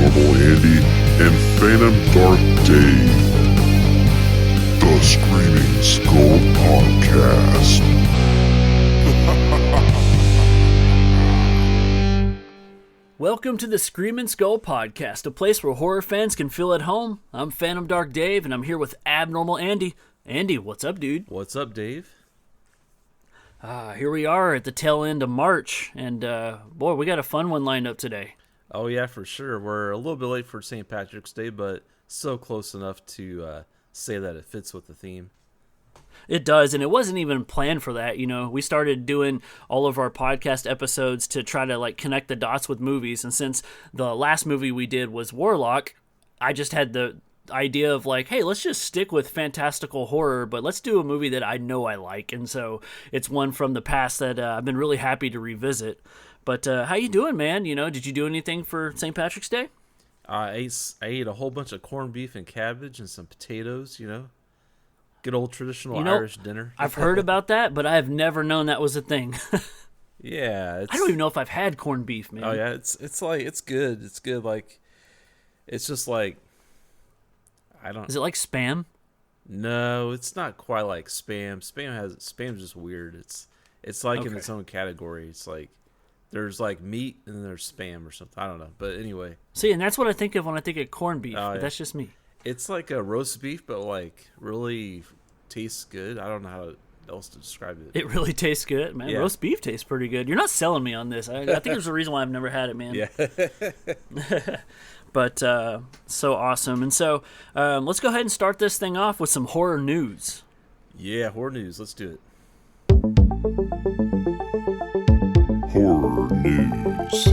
Paranormal Andy, and Phantom Dark Dave. The Screaming Skull Podcast. Welcome to the Screaming Skull Podcast, a place where horror fans can feel at home. I'm Phantom Dark Dave, and I'm here with Abnormal Andy. Andy, what's up, dude? What's up, Dave? Here we are at the tail end of March, and boy, we got a fun one lined up today. Oh, yeah, for sure. We're a little bit late for St. Patrick's Day, but so close enough to say that it fits with the theme. It does, and it wasn't even planned for that. You know, we started doing all of our podcast episodes to try to connect the dots with movies, and since the last movie we did was Warlock, I just had the idea of hey, let's just stick with fantastical horror, but let's do a movie that I know I like, and so it's one from the past that I've been really happy to revisit. But how you doing, man? You know, did you do anything for St. Patrick's Day? I ate a whole bunch of corned beef and cabbage and some potatoes, Good old traditional Irish dinner. I've heard about that, but I have never known that was a thing. Yeah. I don't even know if I've had corned beef, man. Oh, yeah, it's good. It's good, it's just I don't... Is it like Spam? No, it's not quite like Spam. Spam's just weird. It's like in its own category. It's there's meat and then there's Spam or something. I don't know. But anyway. See, and that's what I think of when I think of corned beef, but that's just me. It's like a roast beef, but really tastes good. I don't know how else to describe it. It really tastes good, man. Yeah. Roast beef tastes pretty good. You're not selling me on this. I think there's a reason why I've never had it, man. Yeah. But so awesome. And so let's go ahead and start this thing off with some horror news. Yeah, horror news. Let's do it. Horror news.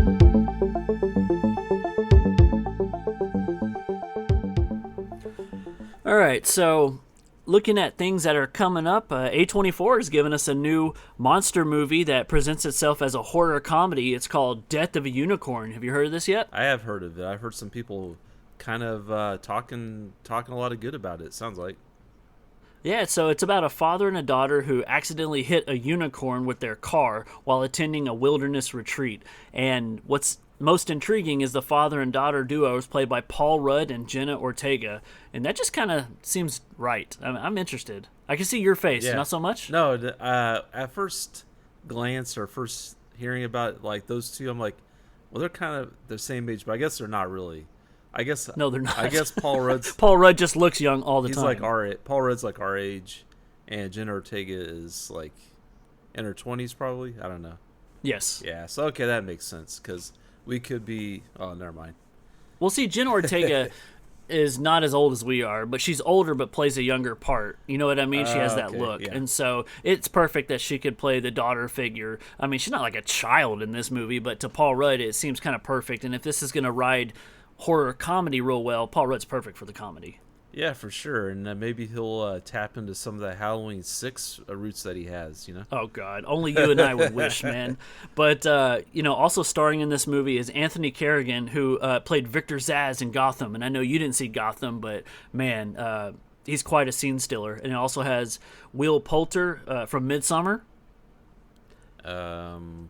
All right, so looking at things that are coming up, A24 has given us a new monster movie that presents itself as a horror comedy. It's called Death of a Unicorn. Have you heard of this yet? I have heard of it. I've heard some people kind of talking a lot of good about it, sounds like. Yeah, so it's about a father and a daughter who accidentally hit a unicorn with their car while attending a wilderness retreat. And what's most intriguing is the father and daughter duo is played by Paul Rudd and Jenna Ortega, and that just kind of seems right. I'm interested. I can see your face, not so much? No, at first glance or first hearing about those two, I'm like, well, they're kind of the same age, but I guess they're not really. No, they're not. I guess Paul Rudd's... Paul Rudd just looks young all the time. Paul Rudd's our age, and Jenna Ortega is in her 20s probably. I don't know. Yes. Yeah, so okay, that makes sense, because we could be... Oh, never mind. Well, see, Jenna Ortega is not as old as we are, but she's older but plays a younger part. You know what I mean? She has that look. Yeah. And so it's perfect that she could play the daughter figure. I mean, she's not like a child in this movie, but to Paul Rudd, it seems kind of perfect. And if this is going to ride horror comedy real well, Paul Rudd's perfect for the comedy. Yeah, for sure. And maybe he'll tap into some of the Halloween 6 roots that he has, Oh, God. Only you and I would wish, man. But, also starring in this movie is Anthony Carrigan, who played Victor Zsasz in Gotham. And I know you didn't see Gotham, but, man, he's quite a scene stealer. And it also has Will Poulter from Midsommar. I'm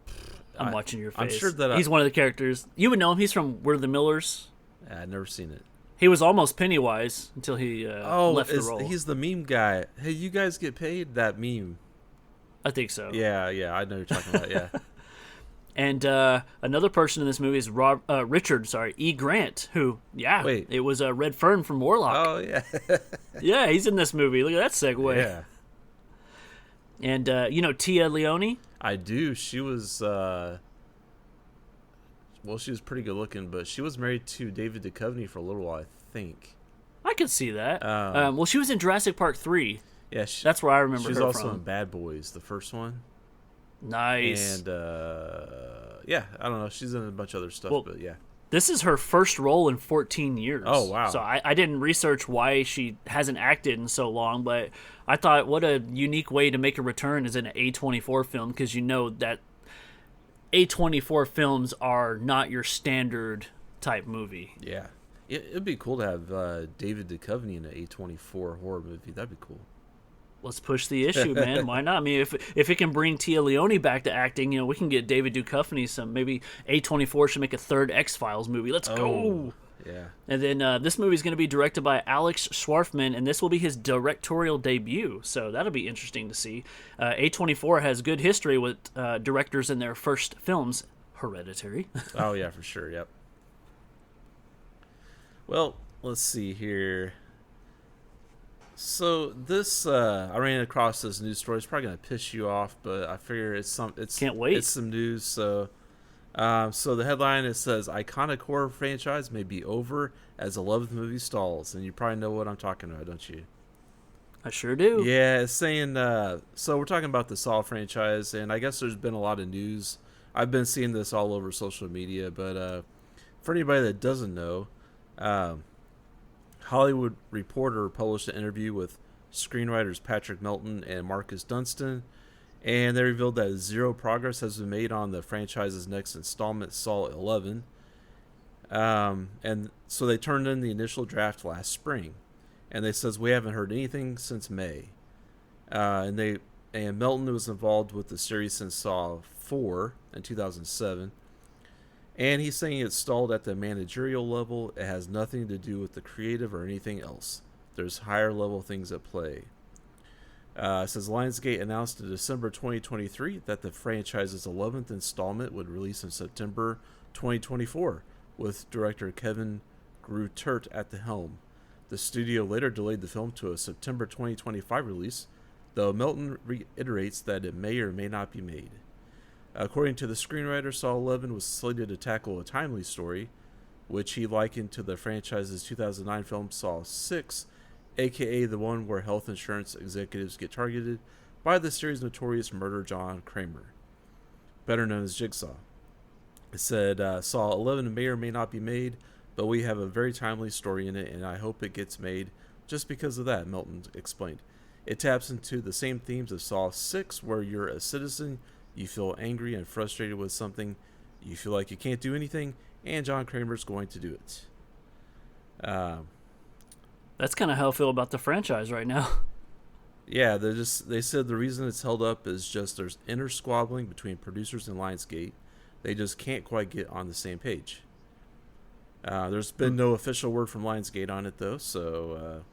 watching your face. I'm sure that he's one of the characters. You would know him. He's from We're the Millers. I've never seen it. He was almost Pennywise until he left the role. He's the meme guy. Hey, you guys get paid? That meme. I think so. Yeah, I know you're talking about, yeah. And another person in this movie is Richard E. Grant, who, it was Red Fern from Warlock. Oh, yeah. Yeah, he's in this movie. Look at that segue. Yeah. And, Tia Leone? I do. She was... she was pretty good looking, but she was married to David Duchovny for a little while, I think. I could see that. She was in Jurassic Park 3. Yeah, that's where I remember her from. She was also in Bad Boys, the first one. Nice. And, I don't know. She's in a bunch of other stuff, but yeah. This is her first role in 14 years. Oh, wow. So I didn't research why she hasn't acted in so long, but I thought what a unique way to make a return is in an A24 film, because that A24 films are not your standard type movie. Yeah. It'd be cool to have David Duchovny in an A24 horror movie. That'd be cool. let's push the issue, man. Why not? I mean, if it can bring Tia Leone back to acting, you know, we can get David Duchovny some. Maybe A24 should make a third X-Files movie. Let's go. Yeah. And then this movie is going to be directed by Alex Schwartzman, and this will be his directorial debut. So that'll be interesting to see. A24 has good history with directors in their first films. Hereditary. Oh, yeah, for sure. Yep. Well, let's see here. So this, I ran across this news story. It's probably going to piss you off, but I figure Can't wait. It's some news. So the headline, it says, iconic horror franchise may be over as 11th movie stalls. And you probably know what I'm talking about, don't you? I sure do. Yeah, it's saying, so we're talking about the Saw franchise, and I guess there's been a lot of news. I've been seeing this all over social media, but for anybody that doesn't know, Hollywood Reporter published an interview with screenwriters Patrick Melton and Marcus Dunstan, and they revealed that zero progress has been made on the franchise's next installment, Saw 11. And so they turned in the initial draft last spring, and they says we haven't heard anything since May. And Melton was involved with the series since Saw 4 in 2007. And he's saying it's stalled at the managerial level. It has nothing to do with the creative or anything else. There's higher level things at play. It says Lionsgate announced in December 2023 that the franchise's 11th installment would release in September 2024, with director Kevin Greutert at the helm. The studio later delayed the film to a September 2025 release, though Melton reiterates that it may or may not be made. According to the screenwriter, Saw 11 was slated to tackle a timely story, which he likened to the franchise's 2009 film Saw 6, aka the one where health insurance executives get targeted by the series' notorious murderer John Kramer, better known as Jigsaw. It said, Saw 11 may or may not be made, but we have a very timely story in it, and I hope it gets made just because of that, Melton explained. It taps into the same themes of Saw 6, where you're a citizen, you feel angry and frustrated with something, you feel like you can't do anything, and John Kramer's going to do it. That's kind of how I feel about the franchise right now. Yeah, they said the reason it's held up is just there's inner squabbling between producers and Lionsgate. They just can't quite get on the same page. There's been no official word from Lionsgate on it though, so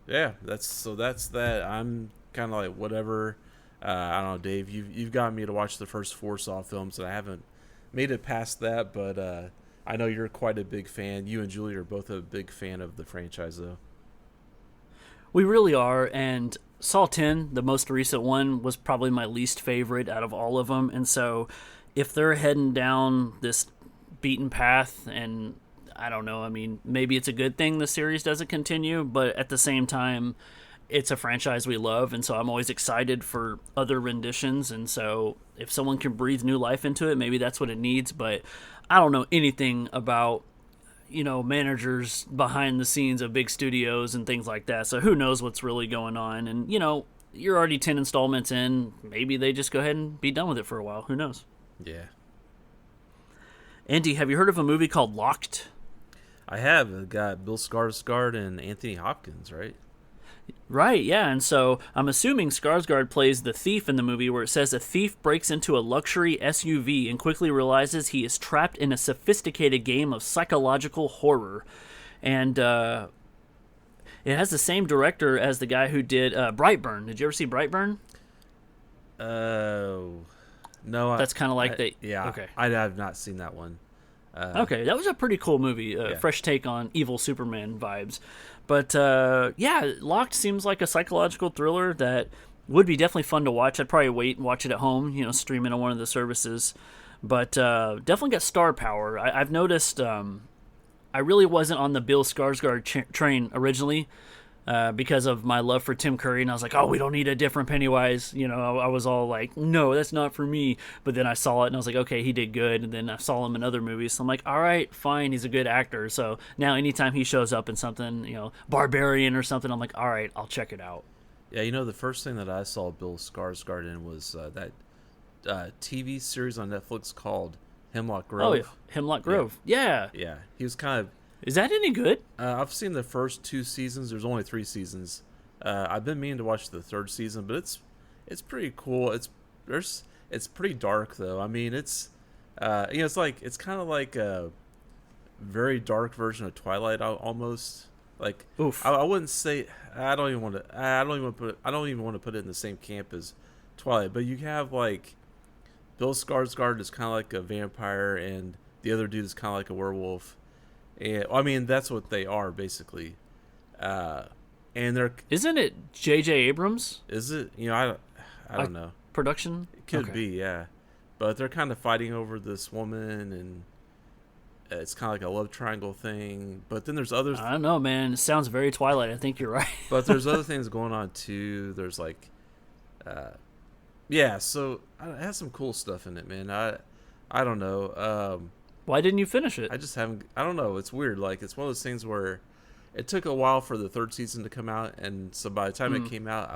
yeah, that's that. I'm kind of like whatever. I don't know, Dave. You've gotten me to watch the first 4 Saw films, and I haven't made it past that. But I know you're quite a big fan. You and Julie are both a big fan of the franchise, though. We really are, and Saw 10, the most recent one, was probably my least favorite out of all of them. And so, if they're heading down this beaten path, and I don't know, I mean, maybe it's a good thing the series doesn't continue, but at the same time, it's a franchise we love, and so I'm always excited for other renditions. And so if someone can breathe new life into it, maybe that's what it needs. But I don't know anything about, managers behind the scenes of big studios and things like that. So who knows what's really going on? And, you're already 10 installments in. Maybe they just go ahead and be done with it for a while. Who knows? Yeah. Andy, have you heard of a movie called Locked? I have. It got Bill Skarsgård and Anthony Hopkins, right? Right, yeah, and so I'm assuming Skarsgård plays the thief in the movie, where it says a thief breaks into a luxury SUV and quickly realizes he is trapped in a sophisticated game of psychological horror. And it has the same director as the guy who did Brightburn. Did you ever see Brightburn? No. That's kind of like Yeah, okay. I have not seen that one. Okay, that was a pretty cool movie. Yeah. Fresh take on evil Superman vibes. But, yeah, Locked seems like a psychological thriller that would be definitely fun to watch. I'd probably wait and watch it at home, streaming on one of the services. But definitely got star power. I've noticed I really wasn't on the Bill Skarsgård train originally because of my love for Tim Curry. And I was like, oh, we don't need a different Pennywise. I was all like, no, that's not for me. But then I saw it and I was like, okay, he did good. And then I saw him in other movies. So I'm like, all right, fine, he's a good actor. So now anytime he shows up in something, Barbarian or something, I'm like, all right, I'll check it out. Yeah, the first thing that I saw Bill Skarsgård in was that TV series on Netflix called Hemlock Grove. Oh, yeah. Hemlock Grove. Yeah. Yeah. He was kind of... Is that any good? I've seen the first 2 seasons. There's only 3 seasons. I've been meaning to watch the 3rd season, but it's pretty cool. It's pretty dark though. I mean, it's it's kind of like very dark version of Twilight almost. Like, Oof. I wouldn't say I don't even want to. I don't even want to put it in the same camp as Twilight. But you have like Bill Skarsgård is kind of like a vampire, and the other dude is kind of like a werewolf. And I mean, that's what they are basically. And they're Isn't it J.J. Abrams is it? I don't know. production? It could Okay. be, yeah. But they're kind of fighting over this woman, and it's kind of like a love triangle thing. But then there's other, I don't know, man. It sounds very Twilight. I think you're right. but there's other things going on too. There's like, yeah. So it has some cool stuff in it, man. I don't know. Why didn't you finish it? I just haven't. I don't know. It's weird. Like it's one of those things where it took a while for the third season to come out, and so by the time it came out,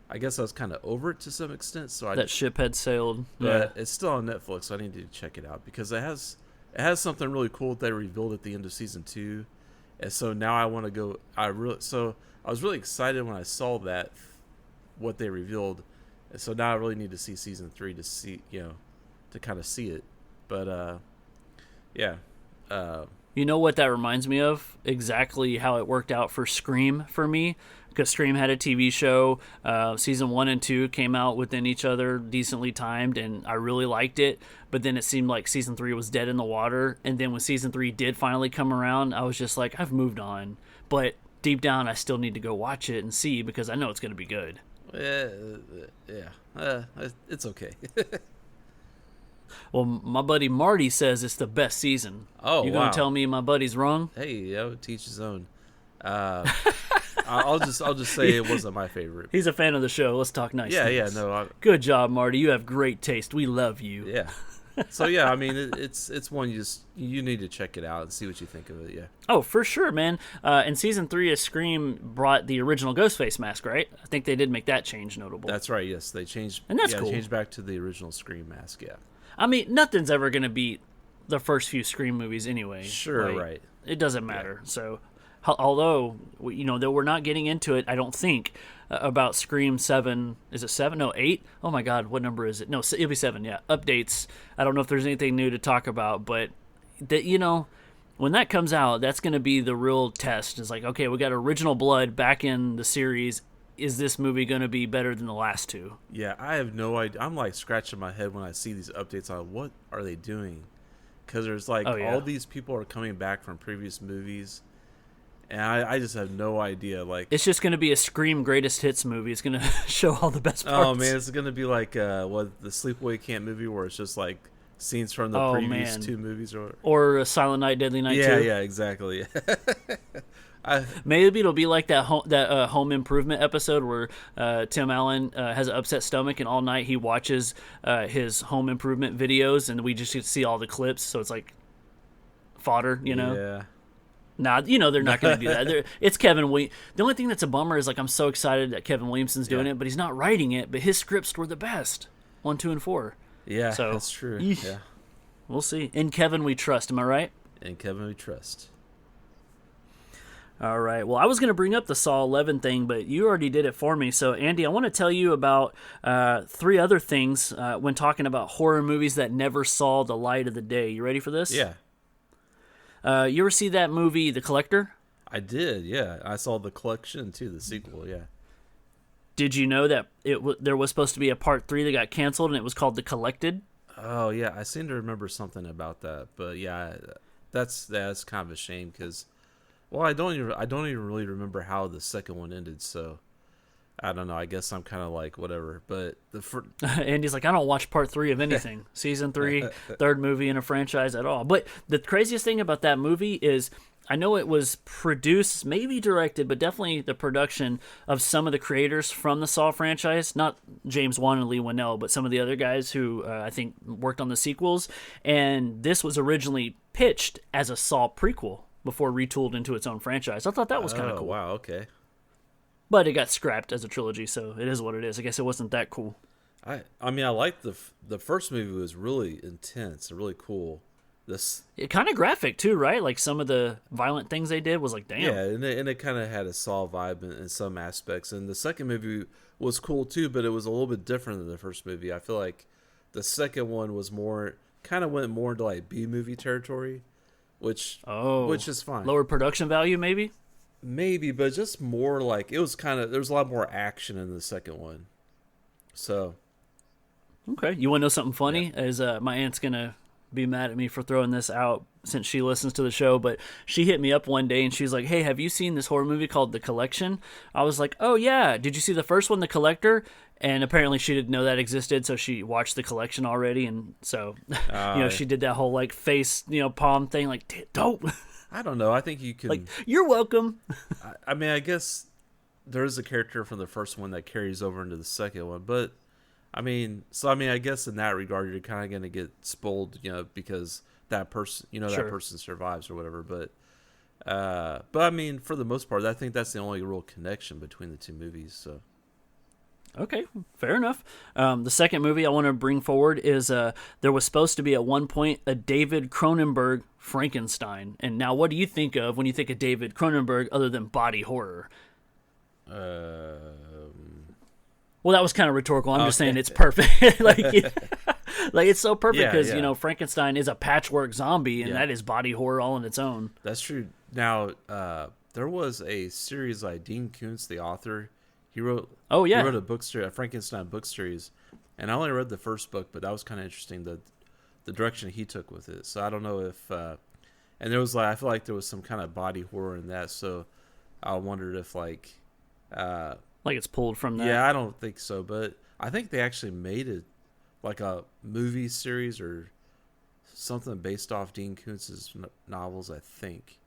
I guess I was kind of over it to some extent. So That ship had sailed. but it's still on Netflix, so I need to check it out because it has something really cool that they revealed at the end of season 2, and so now I want to go. I was really excited when I saw that what they revealed, and so now I really need to see season 3 to see to kind of see it, but yeah. You know what that reminds me of? Exactly how it worked out for Scream for me. Because Scream had a TV show. Season 1 and 2 came out within each other, decently timed, and I really liked it. But then it seemed like season 3 was dead in the water. And then when season 3 did finally come around, I was just like, I've moved on. But deep down, I still need to go watch it and see because I know it's going to be good. It's okay. Well, my buddy Marty says it's the best season. Oh, You gonna wow. tell me my buddy's wrong? Hey, teach his own. I'll just say it wasn't my favorite. He's a fan of the show. Let's talk nice things. No, Good job, Marty. You have great taste. We love you. yeah. So yeah, I mean, it's one you need to check it out and see what you think of it. Yeah. Oh, for sure, man. And season 3 of Scream brought the original Ghostface mask, right? I think they did make that change notable. That's right. Yes, they changed. And that's cool. Changed back to the original Scream mask. Yeah. I mean, nothing's ever going to beat the first few Scream movies anyway. Sure. Like, Right. It doesn't matter. So, although, though we're not getting into it, I don't think, about Scream 7. Is it 7? No, 8? Oh my God, what number is it? No, it'll be 7, yeah. Updates. I don't know if there's anything new to talk about, but, when that comes out, that's going to be the real test. It's like, okay, we got original blood back in the series. Is this movie going to be better than the last two? Yeah, I have no idea. I'm like scratching my head when I see these updates on what are they doing, because there's like all these people are coming back from previous movies, and I just have no idea. Like it's just going to be a Scream Greatest Hits movie. It's going to show all the best parts. Oh man, it's going to be like the Sleepaway Camp movie where it's just like scenes from the previous 2 movies or Silent Night, Deadly Night 2. Yeah, exactly. Maybe it'll be like that Home Improvement episode where Tim Allen has an upset stomach and all night he watches his Home Improvement videos and we just get to see all the clips. So it's like fodder, Yeah. Nah, they're not going to do that. It's Kevin Williams. The only thing that's a bummer is like I'm so excited that Kevin Williamson's doing it, but he's not writing it. But his scripts were the best, 1, 2, and 4. Yeah, so, that's true. Eesh. Yeah. We'll see. In Kevin we trust. Am I right? In Kevin we trust. All right. Well, I was going to bring up the Saw 11 thing, but you already did it for me. So, Andy, I want to tell you about 3 other things when talking about horror movies that never saw the light of the day. You ready for this? Yeah. You ever see that movie, The Collector? I did, yeah. I saw The Collection, too, the sequel, yeah. Did you know that there was supposed to be a part 3 that got canceled, and it was called The Collected? Oh, yeah. I seem to remember something about that. But, yeah, that's kind of a shame because... Well, I don't even really remember how the second one ended, so I don't know. I guess I'm kind of like whatever. But Andy's like, I don't watch part 3 of anything. Season 3, third movie in a franchise at all. But the craziest thing about that movie is I know it was produced, maybe directed, but definitely the production of some of the creators from the Saw franchise. Not James Wan and Lee Winnell, but some of the other guys who I think worked on the sequels. And this was originally pitched as a Saw prequel before retooled into its own franchise. I thought that was kind of cool. Wow, okay. But it got scrapped as a trilogy, so it is what it is. I guess it wasn't that cool. I mean, I liked the first movie was really intense and really cool. It kind of graphic too, right? Like some of the violent things they did was like, damn. Yeah, and it kind of had a Saw vibe in some aspects. And the second movie was cool too, but it was a little bit different than the first movie. I feel like the second one was went more into like B movie territory. which is fine. Lower production value, maybe. Maybe, but just more like it was kind of there was a lot more action in the second one. So, okay, you want to know something funny? Yeah. As my aunt's gonna be mad at me for throwing this out since she listens to the show, but she hit me up one day and she's like, "Hey, have you seen this horror movie called The Collection?" I was like, "Oh yeah, did you see the first one, The Collector?" And apparently she didn't know that existed, so she watched The Collection already, and so she did that whole like face, palm thing, like dope. I don't know. I think you can. Like, you're welcome. I mean, I guess there is a character from the first one that carries over into the second one, but I guess in that regard, you're kind of going to get spoiled, because that person, Sure. that person survives or whatever. But I mean, for the most part, I think that's the only real connection between the two movies. So. Okay, fair enough. The second movie I want to bring forward is there was supposed to be at one point a David Cronenberg Frankenstein. And now what do you think of when you think of David Cronenberg other than body horror? Well, that was kind of rhetorical. I'm just saying it's perfect. like it's so perfect because, Frankenstein is a patchwork zombie and that is body horror all on its own. That's true. Now, there was a series by Dean Koontz, the author. He wrote he wrote a book series, a Frankenstein book series, and I only read the first book, but that was kind of interesting, the direction he took with it. So I don't know if and there was I feel like there was some kind of body horror in that, so I wondered if like it's pulled from that. Yeah, I don't think so, but I think they actually made it like a movie series or something based off Dean Koontz's novels, I think.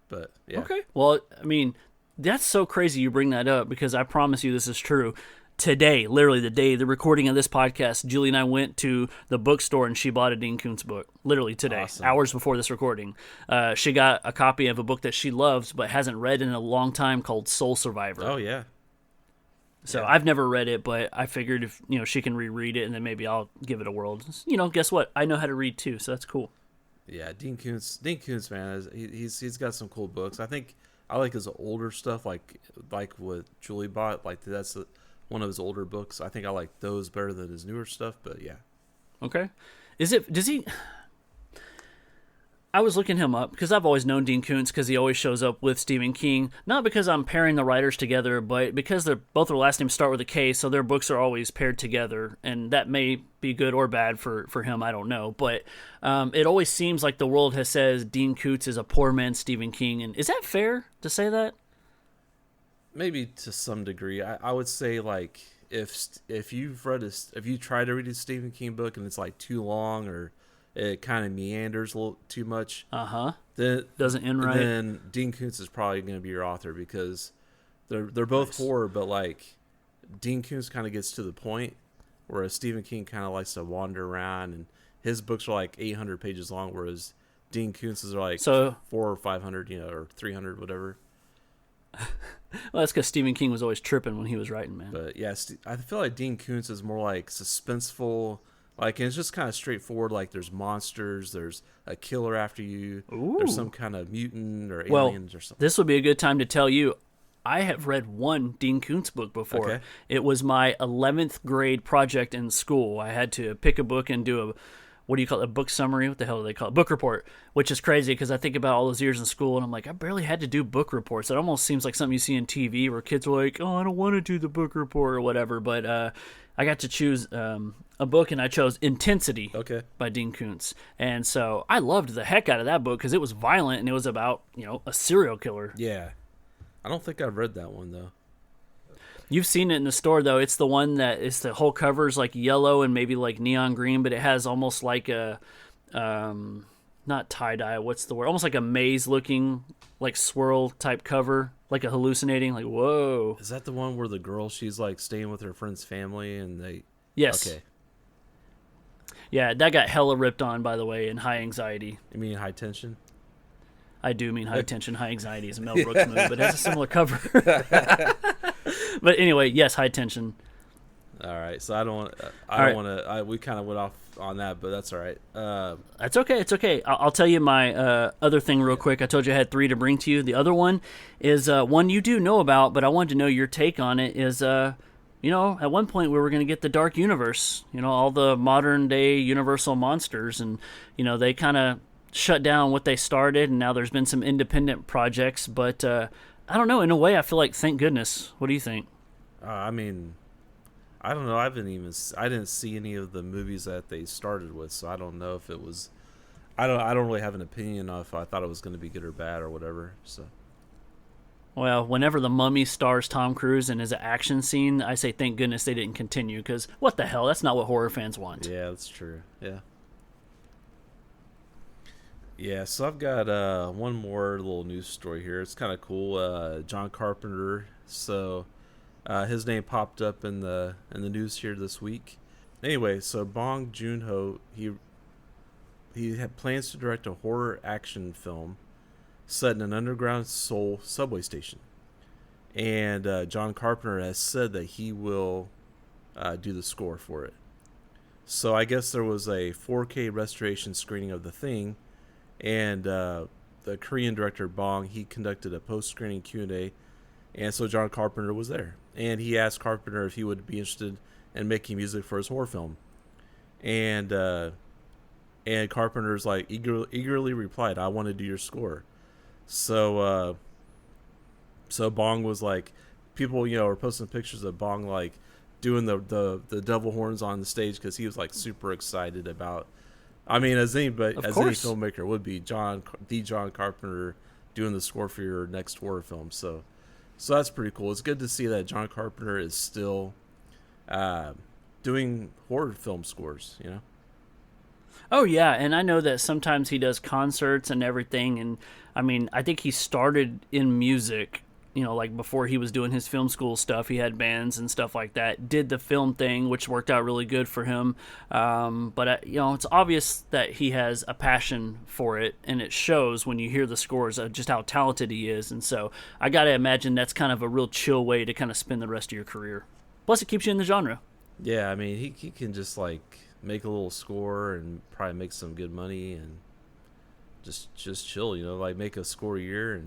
But yeah. Okay. Well, I mean, that's so crazy you bring that up because I promise you this is true. Today, literally the recording of this podcast, Julie and I went to the bookstore and she bought a Dean Koontz book. Literally today, awesome. Hours before this recording. She got a copy of a book that she loves but hasn't read in a long time called Soul Survivor. Oh, yeah. So I've never read it, but I figured if she can reread it and then maybe I'll give it a whirl. Guess what? I know how to read too, so that's cool. Yeah, Dean Koontz, man, he's got some cool books. I think I like his older stuff, like what Julie bought. Like that's one of his older books. I think I like those better than his newer stuff. But yeah. Okay. Does he? I was looking him up because I've always known Dean Koontz because he always shows up with Stephen King. Not because I'm pairing the writers together, but because both their last names start with a K, so their books are always paired together. And that may be good or bad for him, I don't know. But it always seems like the world has said Dean Koontz is a poor man's Stephen King. And is that fair to say that? Maybe to some degree. I would say like if you've tried to read a Stephen King book and it's like too long or it kind of meanders a little too much. Then doesn't end right. Then Dean Koontz is probably going to be your author because they're both horror, but like Dean Koontz kind of gets to the point, whereas Stephen King kind of likes to wander around, and his books are like 800 pages long, whereas Dean Koontz's are like 400 or 500, or 300, whatever. Well, that's because Stephen King was always tripping when he was writing, man. But yeah, I feel like Dean Koontz is more like suspenseful. Like, and it's just kind of straightforward. Like, there's monsters, there's a killer after you, there's some kind of mutant or aliens or something. This would be a good time to tell you, I have read one Dean Koontz book before. Okay. It was my 11th grade project in school. I had to pick a book and do a book summary? What the hell do they call it? Book report, which is crazy because I think about all those years in school and I'm like, I barely had to do book reports. It almost seems like something you see in TV where kids are like, oh, I don't want to do the book report or whatever. But I got to choose a book and I chose Intensity by Dean Koontz. And so I loved the heck out of that book because it was violent and it was about, a serial killer. Yeah. I don't think I've read that one, though. You've seen it in the store, though. It's the one that is the whole cover's like yellow and maybe like neon green, but it has almost like a, not tie-dye, what's the word? Almost like a maze-looking, like swirl-type cover, like a hallucinating, like, whoa. Is that the one where the girl, she's like staying with her friend's family and they... Yes. Okay. Yeah, that got hella ripped on, by the way, in High Anxiety. You mean High Tension? I do mean High Tension. High Anxiety is a Mel Brooks movie, but it has a similar cover. But anyway, yes, High Tension. All right, so I don't want to. We kind of went off on that, but that's all right. That's okay. It's okay. I'll tell you my other thing real quick. I told you I had 3 to bring to you. The other one is one you do know about, but I wanted to know your take on it. Is at one point we were going to get the Dark Universe. All the modern day Universal monsters, and they kind of shut down what they started, and now there's been some independent projects. But I don't know. In a way, I feel like thank goodness. What do you think? I mean, I don't know. I didn't see any of the movies that they started with, so I don't know if it was. I don't really have an opinion on if I thought it was going to be good or bad or whatever. So. Well, whenever The Mummy stars Tom Cruise in his action scene, I say thank goodness they didn't continue, because what the hell? That's not what horror fans want. Yeah, that's true. Yeah. Yeah, so I've got one more little news story here. It's kind of cool. John Carpenter. So his name popped up in the news here this week. Anyway, so Bong Joon-ho, he had plans to direct a horror action film set in an underground Seoul subway station. And John Carpenter has said that he will do the score for it. So I guess there was a 4K restoration screening of The Thing, and the Korean director Bong, he conducted a post-screening Q&A, and so John Carpenter was there. And he asked Carpenter if he would be interested in making music for his horror film. And Carpenter's like eagerly replied, "I want to do your score." So Bong was like, people, were posting pictures of Bong like doing the devil horns on the stage because he was like super excited about. I mean, as any filmmaker would be, John Carpenter doing the score for your next horror film. So that's pretty cool. It's good to see that John Carpenter is still doing horror film scores. Oh, yeah, and I know that sometimes he does concerts and everything, and I mean, I think he started in music, like before he was doing his film school stuff. He had bands and stuff like that, did the film thing, which worked out really good for him, but it's obvious that he has a passion for it, and it shows when you hear the scores of just how talented he is, and so I gotta imagine that's kind of a real chill way to kind of spend the rest of your career. Plus, it keeps you in the genre. Yeah, I mean, he can just like make a little score and probably make some good money and just chill, like make a score a year.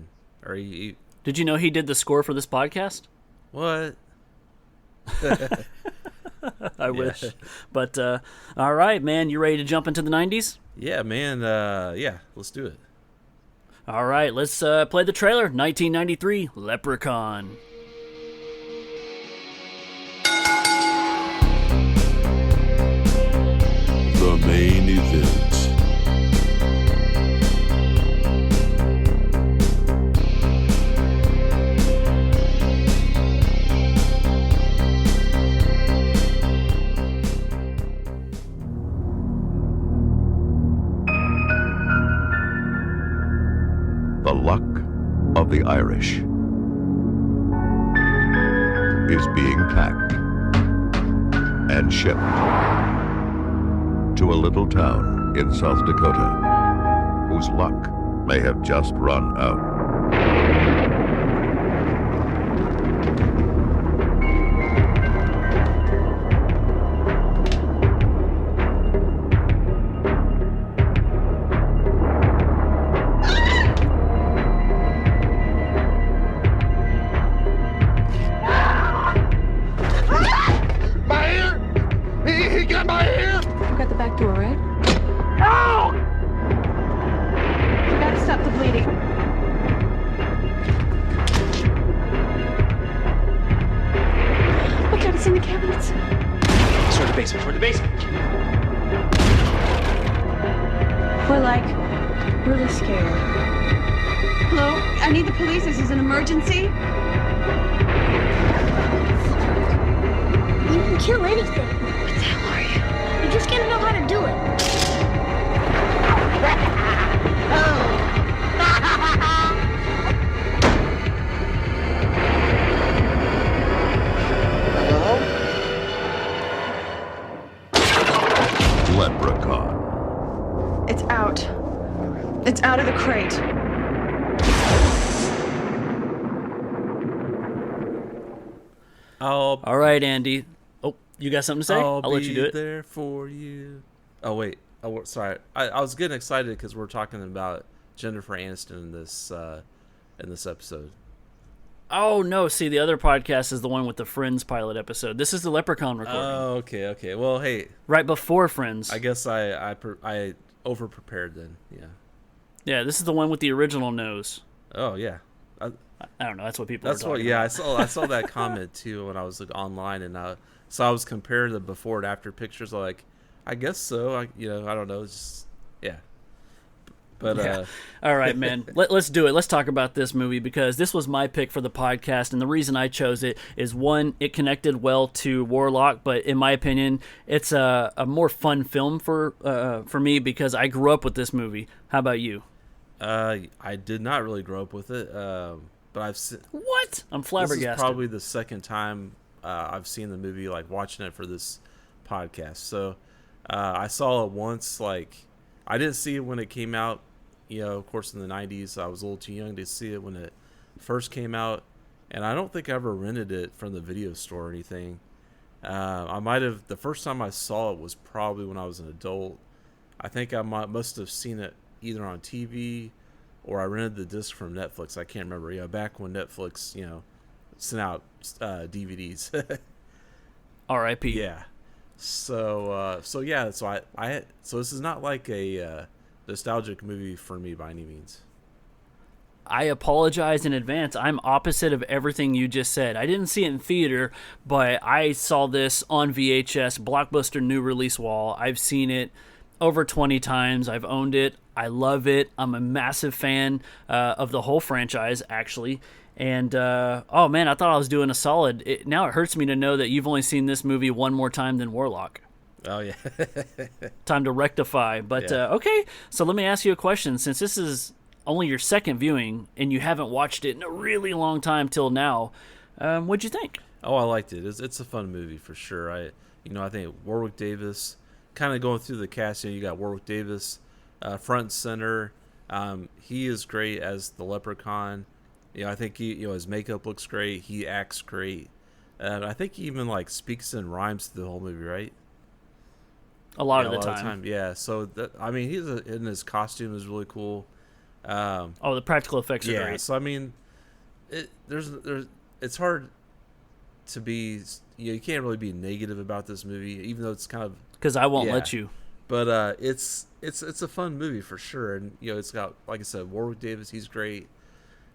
Did you know he did the score for this podcast? What? I wish. But all right, man, you ready to jump into the 90s? Yeah, man. Yeah, let's do it. All right, let's play the trailer. 1993 Leprechaun. The main event. The luck of the Irish is being packed and shipped to a little town in South Dakota whose luck may have just run out. Really scared. Hello? I need the police. This is an emergency. You can kill anything. What the hell are you? You just gotta know how to do it. Leprechaun. It's out. It's out of the crate. All right, Andy. Oh, you got something to say? I'll let you do it. There for you. Oh wait. Oh, sorry. I was getting excited because we're talking about Jennifer Aniston in this episode. Oh no! See, the other podcast is the one with the Friends pilot episode. This is the Leprechaun recording. Oh, okay. Well, hey. Right before Friends. I guess I over prepared then. Yeah. Yeah, this is the one with the original nose. Oh yeah, I don't know. That's what people. that's are what. talking Yeah, about. I saw that comment too when I was online, and so I was comparing the before and after pictures. Like, I guess so. I don't know. It's just yeah. But Yeah. All right, man. Let's do it. Let's talk about this movie because this was my pick for the podcast, and the reason I chose it is one, it connected well to Warlock, but in my opinion, it's a more fun film for me because I grew up with this movie. How about you? I did not really grow up with it, but I've seen. What? I'm This flabbergasted. is probably the second time I've seen the movie, like watching it for this podcast. So I saw it once. Like, I didn't see it when it came out. Of course, in the 90s, I was a little too young to see it when it first came out. And I don't think I ever rented it from the video store or anything. I might have, the first time I saw it was probably when I was an adult. I think I must have seen it either on TV or I rented the disc from Netflix. I can't remember. Back when Netflix, sent out DVDs. R.I.P. Yeah. So yeah. So so this is not like a nostalgic movie for me by any means. I apologize in advance. I'm opposite of everything you just said. I didn't see it in theater, but I saw this on VHS, Blockbuster new release wall. I've seen it over 20 times. I've owned it. I love it. I'm a massive fan of the whole franchise, actually. And, oh man, I thought I was doing a solid. Now it hurts me to know that you've only seen this movie one more time than Warlock. Oh, yeah. Time to rectify. But, Yeah. Okay, so let me ask you a question. Since this is only your second viewing and you haven't watched it in a really long time till now, what'd you think? Oh, I liked it. It's a fun movie for sure. I think Warwick Davis, kind of going through the cast, you got Warwick Davis front and center. He is great as the Leprechaun. I think his makeup looks great. He acts great. I think he even speaks in rhymes through the whole movie, right? A lot of the time. Yeah. So and his costume is really cool. The practical effects are great. So I mean, it's hard to be. You can't really be negative about this movie, even though it's kind of Because I won't let you. But it's a fun movie for sure, and it's got, like I said, Warwick Davis, he's great.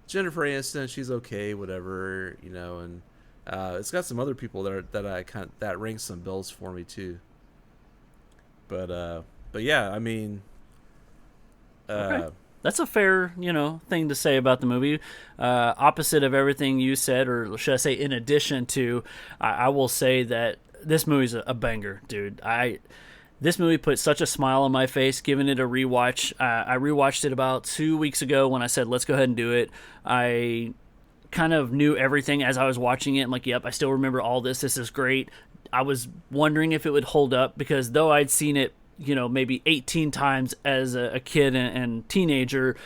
Jennifer Aniston, she's okay, whatever, and it's got some other people that ring some bells for me too. But yeah, I mean, Okay. That's a fair, thing to say about the movie. Opposite of everything you said, or should I say, in addition to, I will say that this movie's a banger, dude. This movie put such a smile on my face, giving it a rewatch. I rewatched it about 2 weeks ago when I said, let's go ahead and do it. I kind of knew everything as I was watching it. I'm like, yep, I still remember all this. This is great. I was wondering if it would hold up because though I'd seen it, maybe 18 times as a kid and teenager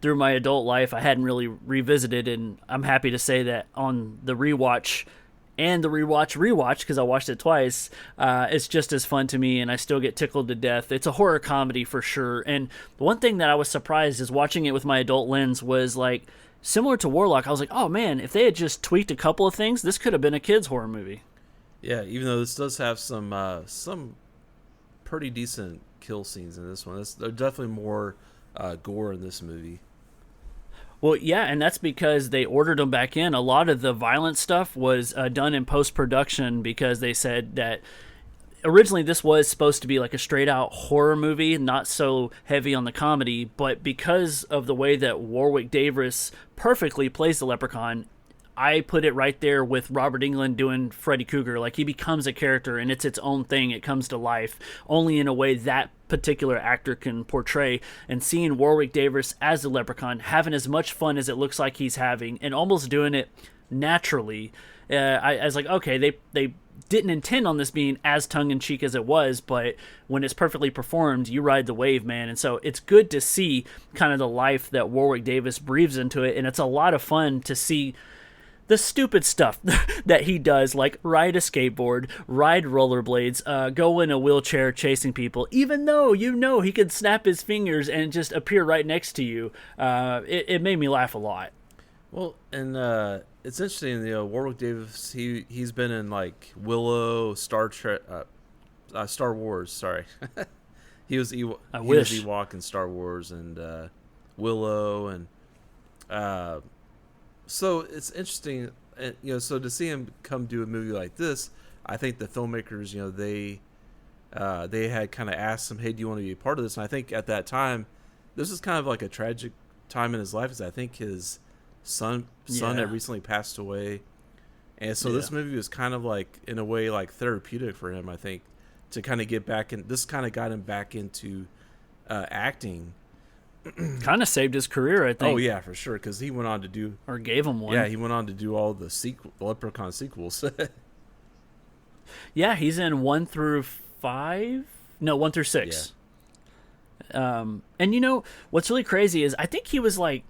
through my adult life, I hadn't really revisited. And I'm happy to say that on the rewatch and the rewatch, because I watched it twice, it's just as fun to me, and I still get tickled to death. It's a horror comedy for sure. And the one thing that I was surprised is watching it with my adult lens was similar to Warlock. I was like, oh man, if they had just tweaked a couple of things, this could have been a kid's horror movie. Yeah, even though this does have some pretty decent kill scenes in this one. There's definitely more gore in this movie. Well, yeah, and that's because they ordered them back in. A lot of the violent stuff was done in post-production because they said that originally this was supposed to be like a straight-out horror movie, not so heavy on the comedy, but because of the way that Warwick Davis perfectly plays the Leprechaun, I put it right there with Robert Englund doing Freddy Krueger. He becomes a character, and it's its own thing. It comes to life only in a way that particular actor can portray. And seeing Warwick Davis as the Leprechaun, having as much fun as it looks like he's having, and almost doing it naturally, I was like, okay, they didn't intend on this being as tongue-in-cheek as it was, but when it's perfectly performed, you ride the wave, man. And so it's good to see kind of the life that Warwick Davis breathes into it, and it's a lot of fun to see the stupid stuff that he does, like ride a skateboard, ride rollerblades, go in a wheelchair chasing people, even though he could snap his fingers and just appear right next to you. It made me laugh a lot. Well, and it's interesting, Warwick Davis, he's been in Willow, Star Wars, sorry. He was Ewok in Star Wars, and Willow, and so it's interesting. And, so to see him come do a movie like this, I think the filmmakers, they had kind of asked him, "Hey, do you want to be a part of this?" And I think at that time, this is kind of like a tragic time in his life, because I think his son had recently passed away, and so this movie was kind of like, in a way, like therapeutic for him. I think to kind of get back in. This kind of got him back into acting. Kind of saved his career, I think. Oh yeah, for sure, because he went on to do, or gave him one. Yeah, he went on to do all the Leprechaun sequels. Yeah, he's in 1 through 5. No, 1 through 6. Yeah. And what's really crazy is I think he was like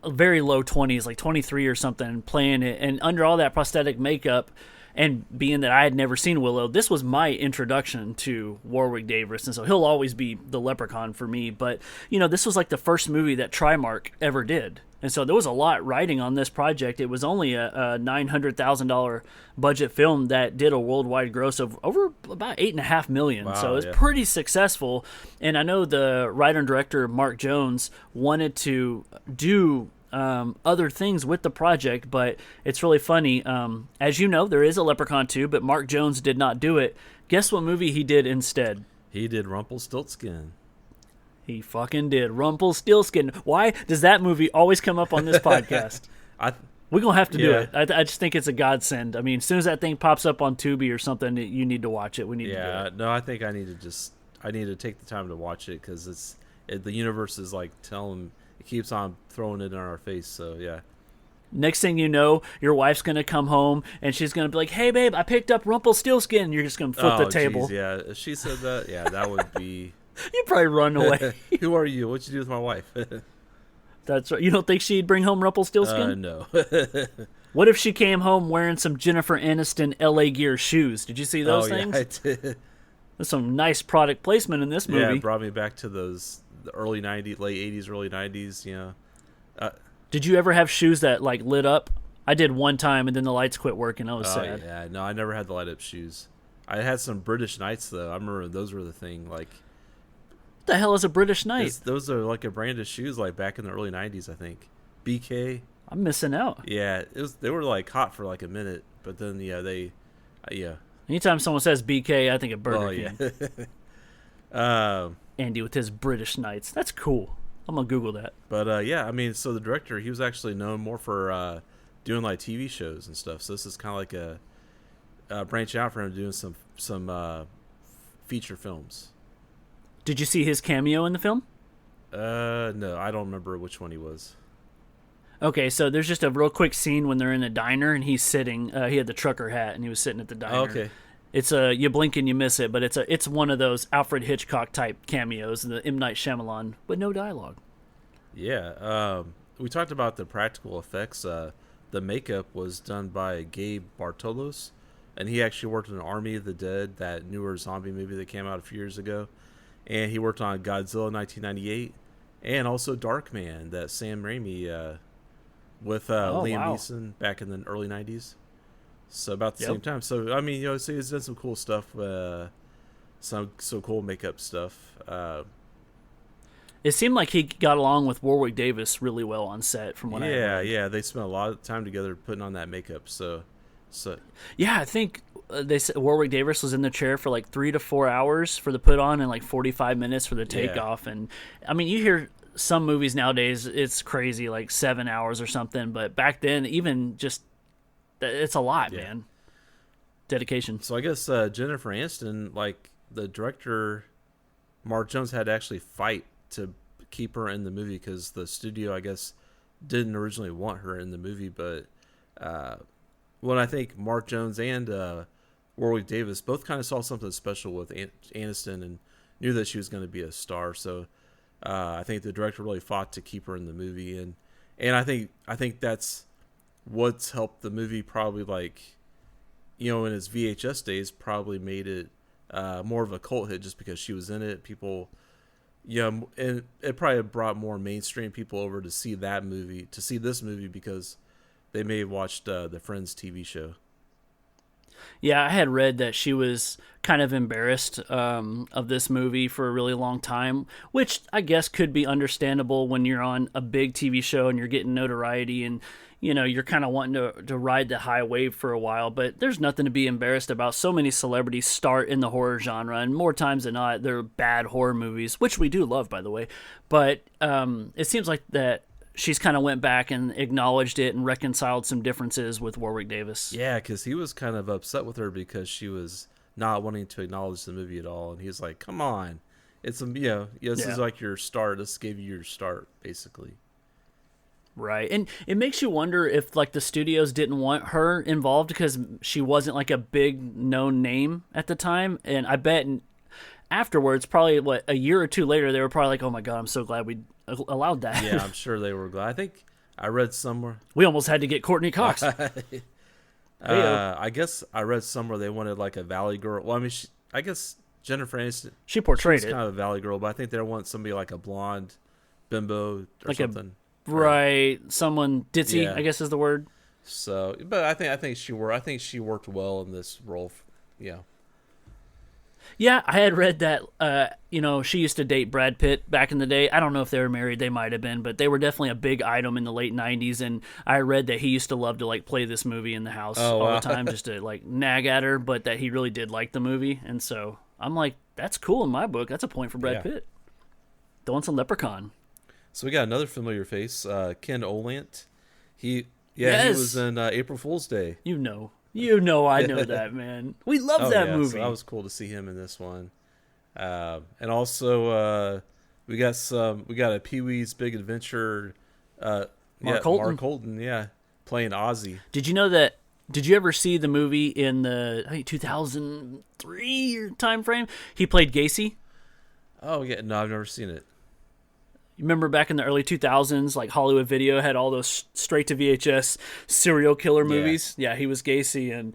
very low 20s, like 23 or something, playing it, and under all that prosthetic makeup. And being that I had never seen Willow, this was my introduction to Warwick Davis, and so he'll always be the Leprechaun for me. But, this was like the first movie that Trimark ever did. And so there was a lot riding on this project. It was only a $900,000 budget film that did a worldwide gross of over about $8.5 million. Wow, so it's pretty successful. And I know the writer and director, Mark Jones, wanted to do other things with the project, but it's really funny. As you know, there is a Leprechaun 2, but Mark Jones did not do it. Guess what movie he did instead? He did Rumpelstiltskin. He fucking did Rumpelstiltskin. Why does that movie always come up on this podcast? We're going to have to do it. I just think it's a godsend. I mean, as soon as that thing pops up on Tubi or something, you need to watch it. We need to do it. No, I think I need to take the time to watch it, because the universe is like it keeps on throwing it in our face. So yeah. Next thing you know, your wife's going to come home and she's going to be like, "Hey babe, I picked up Rumpelstiltskin." You're just going to flip the table. Geez, yeah. If she said that, that would be... You'd probably run away. Who are you? What'd you do with my wife? That's right. You don't think she'd bring home Rumpelstiltskin? No. What if she came home wearing some Jennifer Aniston LA Gear shoes? Did you see those things? Yeah, I did. There's some nice product placement in this movie. Yeah, it brought me back to the early 90s, late 80s, early 90s, Did you ever have shoes that like lit up? I did one time, and then the lights quit working. I was sad. Yeah, no, I never had the light up shoes. I had some British Knights though. I remember those were the thing. Like, what the hell is a British Knight? Those are like a brand of shoes, like back in the early 90s, I think. BK. I'm missing out. Yeah, they were like hot for like a minute, but then Anytime someone says BK, I think of Burger King. Andy with his British Knights. That's cool. I'm gonna Google that. But I mean, so the director, he was actually known more for doing like TV shows and stuff. So this is kind of like a branch out for him, doing some feature films. Did you see his cameo in the film? No, I don't remember which one he was. Okay, so there's just a real quick scene when they're in a diner and he's sitting. He had the trucker hat and he was sitting at the diner. Oh, okay. It's you blink and you miss it, but it's one of those Alfred Hitchcock type cameos, the M. Night Shyamalan, but no dialogue. Yeah, we talked about the practical effects. The makeup was done by Gabe Bartolos, and he actually worked on Army of the Dead, that newer zombie movie that came out a few years ago, and he worked on Godzilla 1998, and also Darkman, that Sam Raimi with Liam Neeson back in the early 90s. So about the same time. So I mean, so he's done some cool stuff, some cool makeup stuff. It seemed like he got along with Warwick Davis really well on set, from what I heard. Yeah, they spent a lot of time together putting on that makeup. So yeah, I think they said Warwick Davis was in the chair for like 3 to 4 hours for the put on and like 45 minutes for the takeoff. And I mean, you hear some movies nowadays, it's crazy, like 7 hours or something. But back then, even just it's a lot, man. Dedication. So I guess Jennifer Aniston, like the director, Mark Jones, had to actually fight to keep her in the movie because the studio, I guess, didn't originally want her in the movie. But when I think Mark Jones and Warwick Davis both kind of saw something special with Aniston and knew that she was going to be a star. So I think the director really fought to keep her in the movie, and I think that's what's helped the movie, probably, like, in its VHS days, probably made it more of a cult hit just because she was in it. People, and it probably brought more mainstream people over to see this movie because they may have watched the Friends TV show. Yeah, I had read that she was kind of embarrassed of this movie for a really long time, which I guess could be understandable when you're on a big TV show and you're getting notoriety and, you're kind of wanting to ride the high wave for a while. But there's nothing to be embarrassed about. So many celebrities start in the horror genre, and more times than not, they're bad horror movies, which we do love, by the way. But it seems like that she's kind of went back and acknowledged it and reconciled some differences with Warwick Davis. Yeah, because he was kind of upset with her because she was not wanting to acknowledge the movie at all, and he's like, "Come on, it's this is like your start. This gave you your start, basically." Right, and it makes you wonder if like the studios didn't want her involved because she wasn't like a big known name at the time, and I bet afterwards, probably a year or two later, they were probably like, "Oh my god, I'm so glad we allowed that." Yeah, I'm sure they were glad. I think I read somewhere we almost had to get Courtney Cox. I guess I read somewhere they wanted like a Valley girl. Well, I mean, I guess Jennifer Aniston. She portrayed she's it kind of a Valley girl, but I think they want somebody like a blonde bimbo or like something. Right, someone ditzy, Yeah. I guess is the word. So, but I think she worked well in this role. Yeah. Yeah, I had read that, she used to date Brad Pitt back in the day. I don't know if they were married. They might have been, but they were definitely a big item in the late 90s. And I read that he used to love to, like, play this movie in the house all the time just to, like, nag at her, but that he really did like the movie. And so I'm like, that's cool in my book. That's a point for Brad Pitt. Throwing some Leprechaun. So we got another familiar face, Ken Olant. He was in April Fool's Day. I know that, man. We love that movie. So that was cool to see him in this one. And also, we got a Pee-wee's Big Adventure. Mark Holton, playing Ozzy. Did you know that? Did you ever see the movie in the 2003 time frame? He played Gacy. Oh yeah, no, I've never seen it. You remember back in the early 2000s, like Hollywood Video had all those straight to VHS serial killer movies? Yeah, he was Gacy, and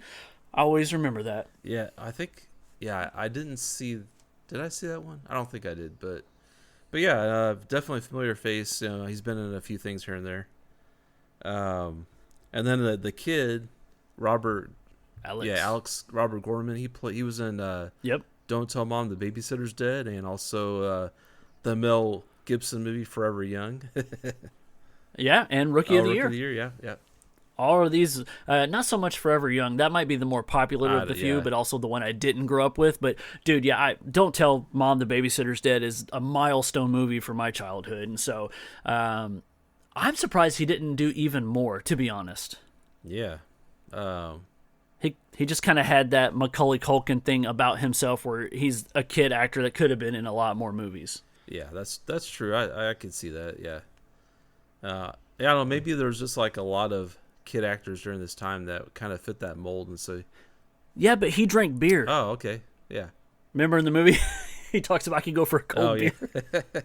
I always remember that. Yeah, I think, I didn't see, did I see that one? I don't think I did, but yeah, definitely a familiar face. He's been in a few things here and there. And then the kid, Robert Gorman, he was in Don't Tell Mom the Babysitter's Dead, and also the Mel Gibson movie Forever Young. Yeah, and Rookie of the Year. Yeah. All of these, not so much Forever Young. That might be the more popular of the few, but also the one I didn't grow up with. But dude, Don't Tell Mom the Babysitter's Dead is a milestone movie for my childhood, and so I'm surprised he didn't do even more, to be honest. Yeah. He just kind of had that Macaulay Culkin thing about himself where he's a kid actor that could have been in a lot more movies. Yeah, that's true. I could see that. Yeah. I don't know. Maybe there's just like a lot of kid actors during this time that kind of fit that mold, and so. Yeah, but he drank beer. Oh, okay. Yeah. Remember in the movie, he talks about he can go for a cold beer. Yeah.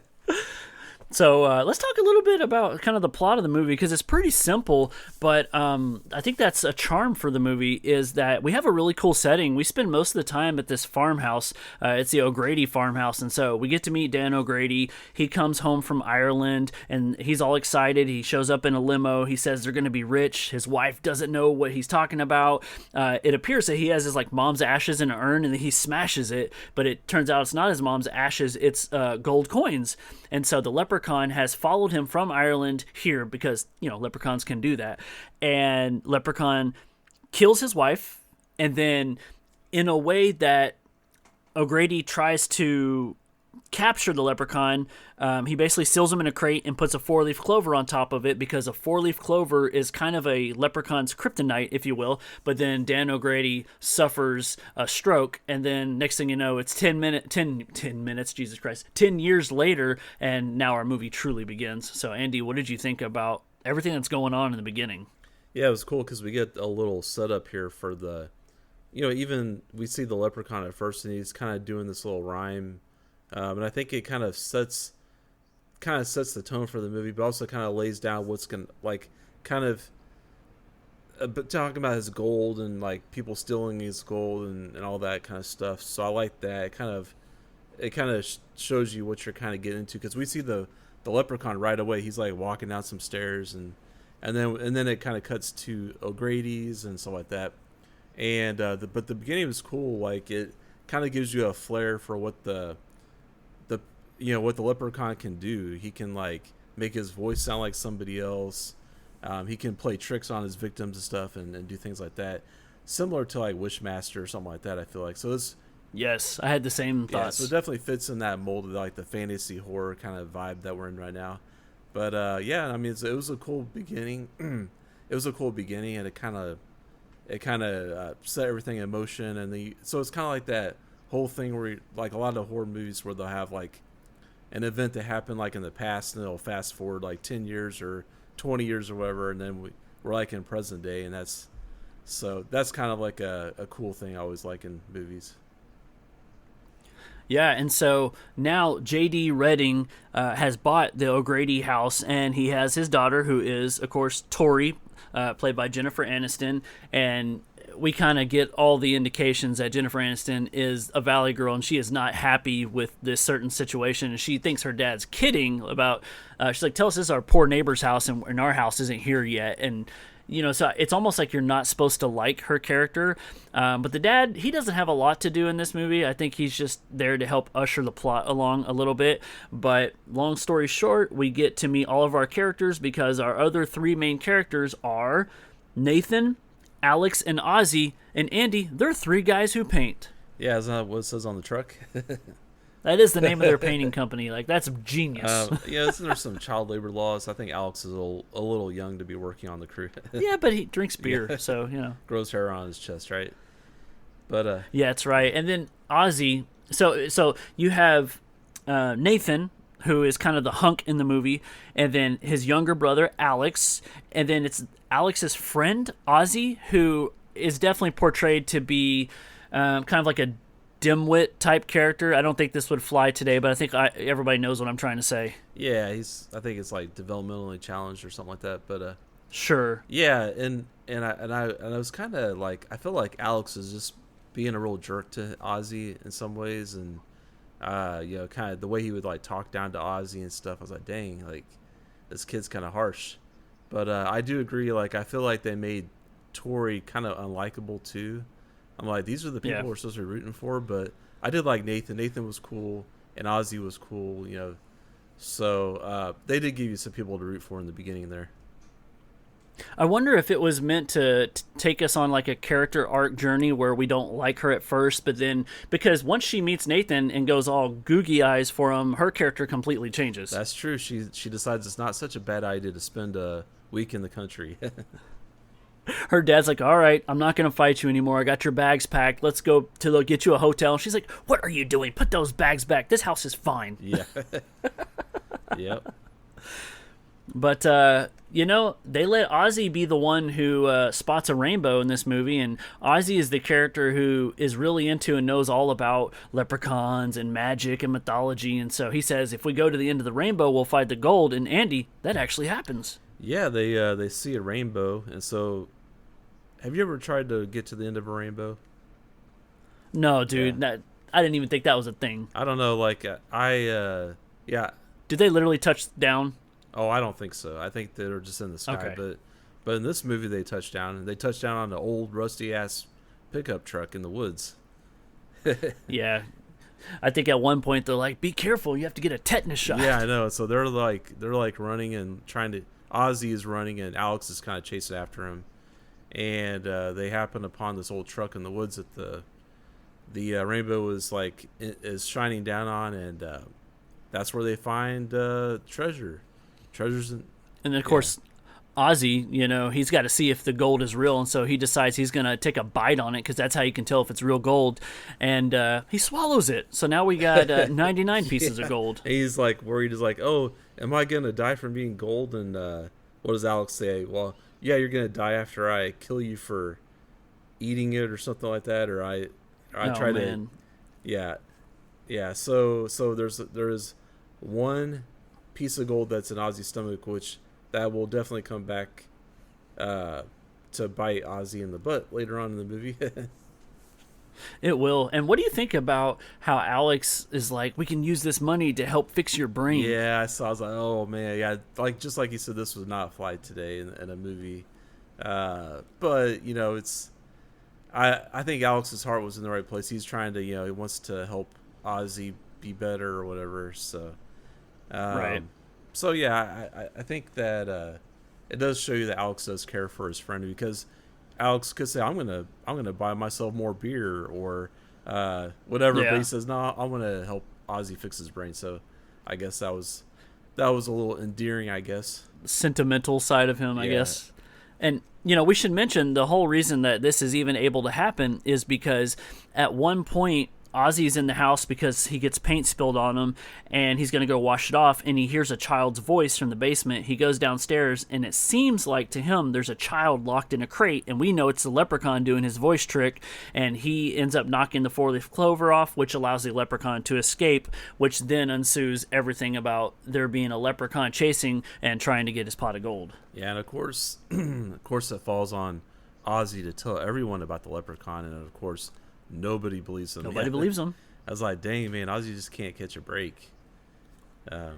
So let's talk a little bit about kind of the plot of the movie, because it's pretty simple, but I think that's a charm for the movie, is that we have a really cool setting. We spend most of the time at this farmhouse. It's the O'Grady farmhouse, and so we get to meet Dan O'Grady. He comes home from Ireland, and he's all excited. He shows up in a limo. He says they're going to be rich. His wife doesn't know what he's talking about. It appears that he has his mom's ashes in an urn, and he smashes it, but it turns out it's not his mom's ashes. It's gold coins. And so the Leprechaun has followed him from Ireland here because, leprechauns can do that. And Leprechaun kills his wife, and then in a way that O'Grady tries to capture the Leprechaun, he basically seals him in a crate and puts a 4-leaf clover on top of it, because a 4-leaf clover is kind of a leprechaun's kryptonite, if you will. But then Dan O'Grady suffers a stroke, and then next thing you know, it's 10 minutes, Jesus Christ, 10 years later, and now our movie truly begins. So Andy, what did you think about everything that's going on in the beginning? Yeah, it was cool because we get a little setup here for the, even we see the Leprechaun at first, and he's kind of doing this little rhyme. And I think it kind of sets the tone for the movie, but also kind of lays down what's going to, but talking about his gold and people stealing his gold and all that kind of stuff. So I like that. It kind of shows you what you're kind of getting into, because we see the Leprechaun right away. He's walking down some stairs, and then it kind of cuts to O'Grady's and stuff like that. And but the beginning was cool. Like it kind of gives you a flair for what the what the Leprechaun can do. He can like make his voice sound like somebody else. He can play tricks on his victims and stuff, and do things like that, similar to like Wishmaster or something like that. I feel like so. Yes, I had the same thoughts. So it definitely fits in that mold of like the fantasy horror kind of vibe that we're in right now. But yeah, I mean, it was a cool beginning. It was a cool beginning, and it kind of set everything in motion. And so it's kind of like that whole thing where like a lot of horror movies where they'll have like an event that happened like in the past, and they'll fast forward like 10 years or 20 years or whatever, and then we're like in present day, and that's kind of like a cool thing I always like in movies. Yeah, and so now J.D. Redding has bought the O'Grady house, and he has his daughter, who is, of course, Tori, played by Jennifer Aniston, and we kind of get all the indications that Jennifer Aniston is a Valley girl, and she is not happy with this certain situation, and she thinks her dad's kidding about, she's like, tell us this is our poor neighbor's house, and our house isn't here yet, and so it's almost like you're not supposed to like her character. But the dad, he doesn't have a lot to do in this movie. I think he's just there to help usher the plot along a little bit. But long story short, we get to meet all of our characters because our other three main characters are Nathan, Alex, and Ozzy. And Andy, they're three guys who paint. Yeah, is that what it says on the truck? That is the name of their painting company. Like, that's genius. Yeah, there's some child labor laws. I think Alex is a little young to be working on the crew. Yeah, but he drinks beer, so, Grows hair on his chest, right? But yeah, that's right. And then Ozzy. So you have Nathan, who is kind of the hunk in the movie, and then his younger brother, Alex, and then it's Alex's friend, Ozzy, who is definitely portrayed to be kind of like a dimwit type character. I don't think this would fly today, but I think everybody knows what I'm trying to say. Yeah, I think it's like developmentally challenged or something like that. But sure. Yeah, and I was kind of like, I feel like Alex is just being a real jerk to Ozzy in some ways, and kind of the way he would like talk down to Ozzy and stuff. I was like, dang, like this kid's kind of harsh. But I do agree. Like, I feel like they made Tori kind of unlikable too. I'm like, these are the people we're supposed to be rooting for, but I did like Nathan. Nathan was cool, and Ozzy was cool, So they did give you some people to root for in the beginning there. I wonder if it was meant to take us on like a character arc journey where we don't like her at first, but then because once she meets Nathan and goes all googie eyes for him, her character completely changes. That's true. She decides it's not such a bad idea to spend a week in the country. Her dad's like, all right, I'm not going to fight you anymore. I got your bags packed. Let's go to get you a hotel. She's like, what are you doing? Put those bags back. This house is fine. Yeah. Yep. But, they let Ozzy be the one who spots a rainbow in this movie. And Ozzy is the character who is really into and knows all about leprechauns and magic and mythology. And so he says, if we go to the end of the rainbow, we'll find the gold. And Andy, that actually happens. Yeah, they see a rainbow. And so have you ever tried to get to the end of a rainbow? No, dude. Yeah. I didn't even think that was a thing. I don't know. Like, yeah. Did they literally touch down? Oh, I don't think so. I think they're just in the sky. Okay. But in this movie, they touch down. And they touch down on an old, rusty-ass pickup truck in the woods. Yeah. I think at one point they're like, be careful. You have to get a tetanus shot. Yeah, I know. So they're like running and trying to... Ozzy is running, and Alex is kind of chasing after him. And they happen upon this old truck in the woods that the rainbow is shining down on, and that's where they find treasures. And of course, Ozzy, he's got to see if the gold is real, and so he decides he's going to take a bite on it because that's how you can tell if it's real gold. And he swallows it. So now we got 99 pieces of gold. And he's like worried. He's like, oh, am I going to die from being gold? And what does Alex say? Well, yeah, you're going to die after I kill you for eating it or something like that. Or I try to. Yeah. So there's one piece of gold that's in Ozzy's stomach, which that will definitely come back to bite Ozzy in the butt later on in the movie. It will. And what do you think about how Alex is like, we can use this money to help fix your brain? Yeah, I was like, oh man, yeah, just like you said, this was not fly today in a movie. But it's, I think Alex's heart was in the right place. He's trying to, he wants to help Ozzy be better or whatever. So, Right. So yeah, I think that it does show you that Alex does care for his friend, because Alex could say, I'm gonna buy myself more beer or whatever, Yeah. but he says, no, I want to help Ozzy fix his brain. So I guess that was a little endearing, I guess. Sentimental side of him, I Yeah. guess. And, we should mention the whole reason that this is even able to happen is because at one point, Ozzy's in the house because he gets paint spilled on him, and he's going to go wash it off, and he hears a child's voice from the basement. He goes downstairs, and it seems like to him there's a child locked in a crate, and we know it's the Leprechaun doing his voice trick, and he ends up knocking the four-leaf clover off, which allows the Leprechaun to escape, which then ensues everything about there being a Leprechaun chasing and trying to get his pot of gold. Yeah, and of course, it falls on Ozzy to tell everyone about the Leprechaun, and of course, nobody believes him. Nobody believes him. I was like, dang, man, Ozzy just can't catch a break. Yeah.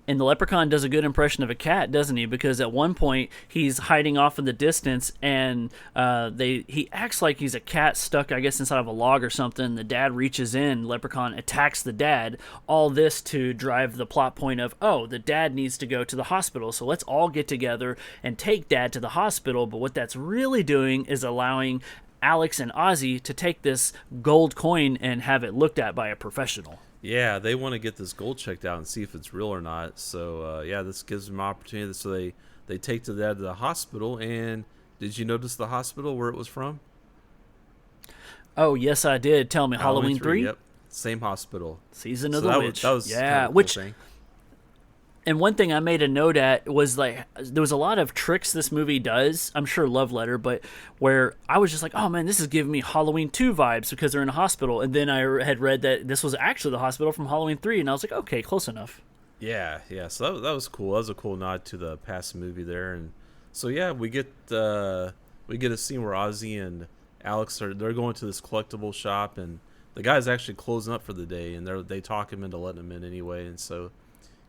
And the Leprechaun does a good impression of a cat, doesn't he? Because at one point he's hiding off in the distance, and he acts like he's a cat stuck, I guess, inside of a log or something. The dad reaches in, Leprechaun attacks the dad. All this to drive the plot point of, the dad needs to go to the hospital, so let's all get together and take dad to the hospital. But what that's really doing is allowing Alex and Ozzy to take this gold coin and have it looked at by a professional. Yeah, they want to get this gold checked out and see if it's real or not. So, this gives them opportunity. So they take the dad to the hospital. And did you notice the hospital where it was from? Oh, yes, I did. Tell me, Halloween 3? Yep, same hospital. Season of So the that Witch. was yeah, kind of a cool which... thing. And one thing I made a note at was, like, there was a lot of tricks this movie does. I'm sure Love Letter, but where I was just like, oh man, this is giving me Halloween 2 vibes because they're in a hospital. And then I had read that this was actually the hospital from Halloween 3, and I was like, okay, close enough. Yeah. So that was cool. That was a cool nod to the past movie there. And so yeah, we get a scene where Ozzy and Alex they're going to this collectible shop, and the guy's actually closing up for the day, and they talk him into letting him in anyway. And so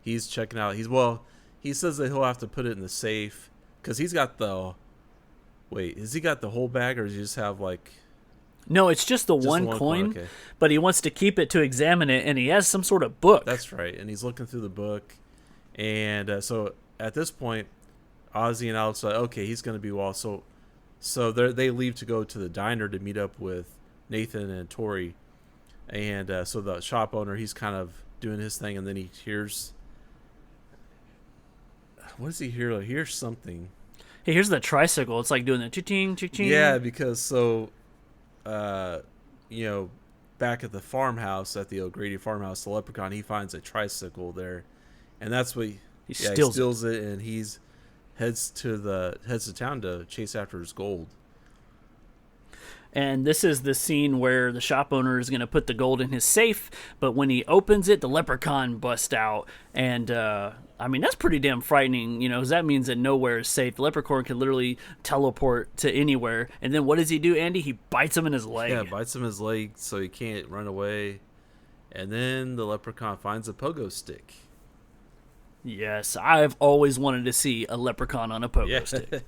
he's checking out. He says that he'll have to put it in the safe because he's got the. Wait, has he got the whole bag, or does he just have like? No, it's just the one coin, okay. But he wants to keep it to examine it, and he has some sort of book. That's right, and he's looking through the book, and so at this point, Ozzy and Alex are like, okay, he's going to be well. So they leave to go to the diner to meet up with Nathan and Tori, and so the shop owner, he's kind of doing his thing, and then he hears. What does he hear? He hears something. Hey, here's the tricycle. It's like doing the cha-ching, cha-ching. Yeah, because back at the farmhouse, at the O'Grady farmhouse, the Leprechaun, he finds a tricycle there, and that's what he steals it, and he's heads to town to chase after his gold. And this is the scene where the shop owner is going to put the gold in his safe, but when he opens it, the Leprechaun busts out. And, that's pretty damn frightening, because that means that nowhere is safe. The Leprechaun can literally teleport to anywhere. And then what does he do, Andy? He bites him in his leg. Yeah, bites him in his leg so he can't run away. And then the Leprechaun finds a pogo stick. Yes, I've always wanted to see a Leprechaun on a pogo stick.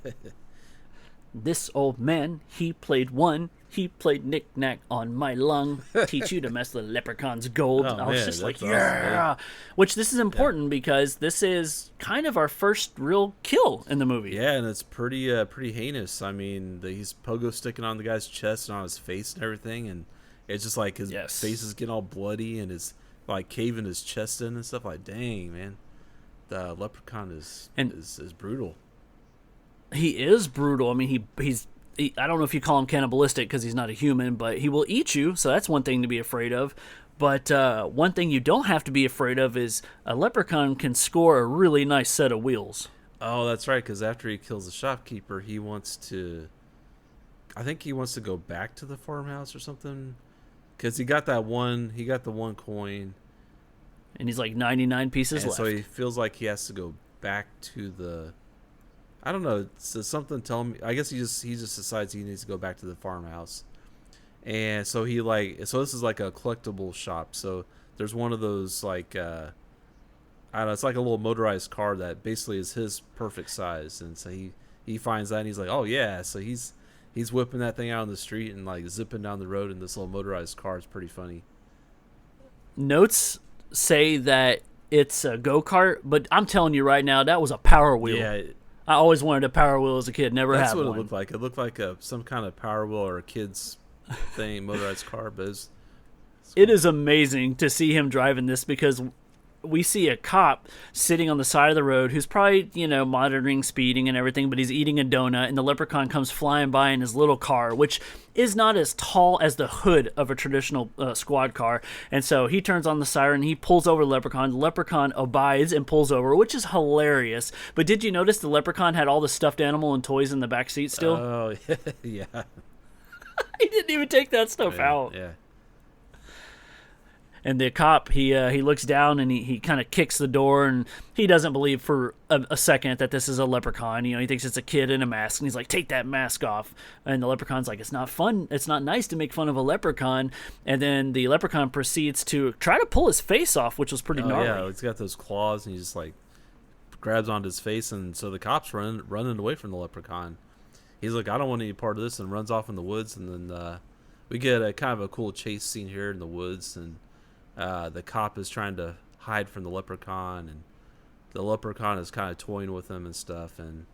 This old man, he played knick-knack on my lung, teach you to mess with the Leprechaun's gold. I was just like, yeah! Awesome, which this is important because this is kind of our first real kill in the movie. Yeah, and it's pretty heinous. I mean, he's pogo sticking on the guy's chest and on his face and everything, and it's just like his face is getting all bloody and is like caving his chest in and stuff. Like, dang, man, the Leprechaun is brutal. He is brutal. I mean, he's I don't know if you call him cannibalistic because he's not a human, but he will eat you, so that's one thing to be afraid of. But one thing you don't have to be afraid of is a Leprechaun can score a really nice set of wheels. Oh, that's right, because after he kills the shopkeeper, he wants to go back to the farmhouse or something, because he got the one coin. And he's like 99 pieces left. So he feels like he has to go back to the... I don't know. So something tell me. I guess he just decides he needs to go back to the farmhouse, and so this is like a collectible shop. So there's one of those like I don't know. It's like a little motorized car that basically is his perfect size, and so he finds that and he's like, oh yeah. So he's he's whipping that thing out on the street and like zipping down the road in this little motorized car. It's pretty funny. Notes say that it's a go-kart, but I'm telling you right now, that was a Power Wheel. Yeah, I always wanted a Power Wheel as a kid. Never had that's what one. it looked like. It looked like some kind of Power Wheel or a kid's thing, motorized car. But it is amazing to see him driving this because we see a cop sitting on the side of the road who's probably, monitoring speeding and everything, but he's eating a donut, and the Leprechaun comes flying by in his little car, which is not as tall as the hood of a traditional squad car. And so he turns on the siren, he pulls over the Leprechaun. The Leprechaun obeys and pulls over, which is hilarious. But did you notice the Leprechaun had all the stuffed animal and toys in the back seat still? Oh, yeah. He didn't even take that stuff out. Yeah. And the cop, he looks down and he kind of kicks the door, and he doesn't believe for a second that this is a leprechaun. He thinks it's a kid in a mask, and he's like, take that mask off. And the leprechaun's like, it's not fun. It's not nice to make fun of a leprechaun. And then the leprechaun proceeds to try to pull his face off, which was pretty gnarly. Yeah, he's got those claws, and he just like grabs onto his face, and so the cop's running away from the leprechaun. He's like, I don't want any part of this, and runs off in the woods. And then we get a kind of a cool chase scene here in the woods, and the cop is trying to hide from the leprechaun, and the leprechaun is kind of toying with him and stuff. And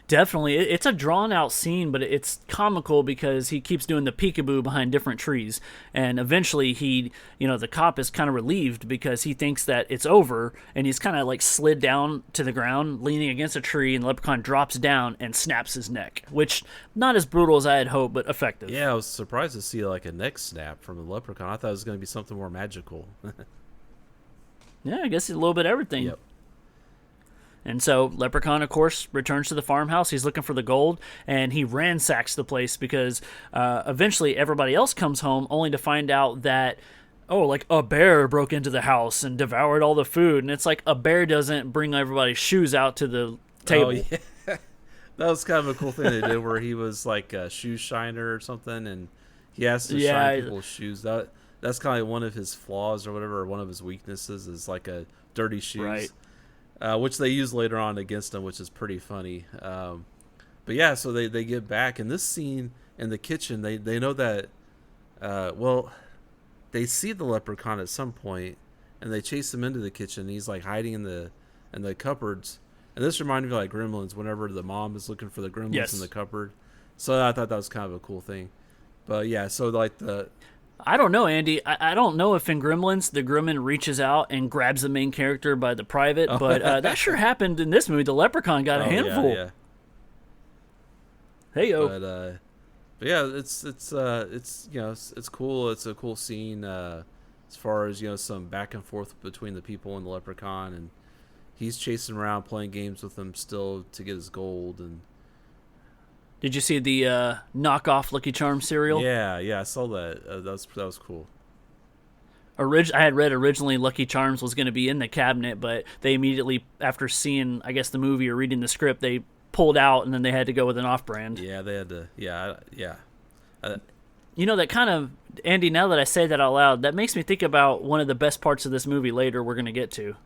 definitely, it's a drawn-out scene, but it's comical because he keeps doing the peekaboo behind different trees, and eventually the cop is kind of relieved because he thinks that it's over, and he's kind of like slid down to the ground, leaning against a tree, and the leprechaun drops down and snaps his neck, which not as brutal as I had hoped, but effective. Yeah, I was surprised to see like a neck snap from the leprechaun. I thought it was going to be something more magical. Yeah, I guess a little bit of everything. Yep. And so Leprechaun, of course, returns to the farmhouse. He's looking for the gold, and he ransacks the place because eventually everybody else comes home only to find out that, like a bear broke into the house and devoured all the food. And it's like a bear doesn't bring everybody's shoes out to the table. Oh, yeah. That was kind of a cool thing they did where he was like a shoe shiner or something, and he has to shine people's shoes. That's kind of like one of his flaws or whatever, or one of his weaknesses is like a dirty shoes. Right. Which they use later on against him, which is pretty funny. But yeah, so they get back. In this scene in the kitchen, they know that, they see the leprechaun at some point, and they chase him into the kitchen. He's like hiding in the cupboards. And this reminded me of like Gremlins, whenever the mom is looking for the gremlins in the cupboard. So I thought that was kind of a cool thing. But yeah, so like I don't know, Andy. I don't know if in Gremlins the gremlin reaches out and grabs the main character by the private, but that sure happened in this movie. The leprechaun got a handful. Yeah. Hey-o. But yeah, it's cool. It's a cool scene as far as some back and forth between the people and the leprechaun, and he's chasing around playing games with them still to get his gold. And did you see the knockoff Lucky Charms cereal? Yeah, I saw that. That was cool. I had read originally Lucky Charms was going to be in the cabinet, but they immediately, after seeing, I guess, the movie or reading the script, they pulled out, and then they had to go with an off-brand. Yeah, they had to. Yeah. That kind of, Andy, now that I say that out loud, that makes me think about one of the best parts of this movie later we're going to get to.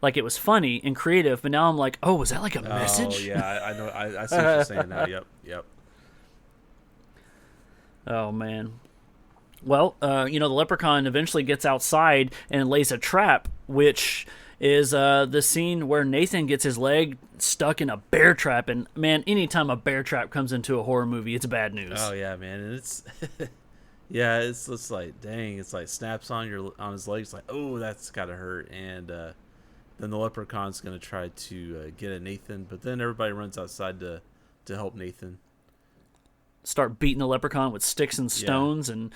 Like, it was funny and creative, but now I'm like, was that like a message? Oh, yeah, I know. I see what you're saying now. Yep. Oh, man. Well, the leprechaun eventually gets outside and lays a trap, which is the scene where Nathan gets his leg stuck in a bear trap. And, man, anytime a bear trap comes into a horror movie, it's bad news. Oh, yeah, man. And it's... yeah, it's like, dang, it's like snaps on his legs. It's like, oh, that's got to hurt. And... then the leprechaun's going to try to get at Nathan, but then everybody runs outside to help Nathan. Start beating the leprechaun with sticks and stones, and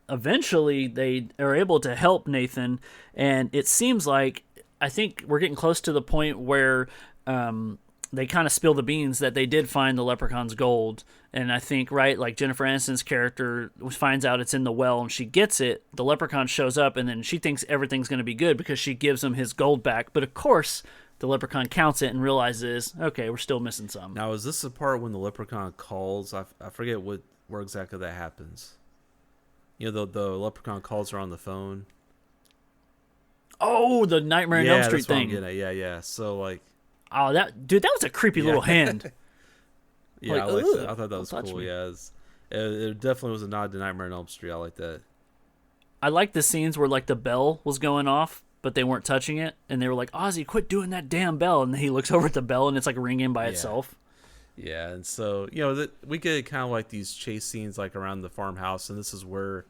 eventually they are able to help Nathan, and it seems like, I think we're getting close to the point where they kind of spill the beans that they did find the leprechaun's gold. And I think, right, like Jennifer Aniston's character finds out it's in the well and she gets it. The leprechaun shows up and then she thinks everything's going to be good because she gives him his gold back. But of course, the leprechaun counts it and realizes, okay, we're still missing some. Now, is this the part when the leprechaun calls? I forget where exactly that happens. The leprechaun calls her on the phone. Oh, the Nightmare on Elm Street thing. Yeah. So like, oh, that was a creepy little hand. Yeah, Like, I like "Ugh, that. I thought that don't was touch cool. me." Yeah, it definitely was a nod to Nightmare on Elm Street. I like that. I like the scenes where like the bell was going off, but they weren't touching it, and they were like, "Ozzy, quit doing that damn bell!" And he looks over at the bell, and it's like ringing by itself. Yeah, and so we get kind of like these chase scenes like around the farmhouse, and this is where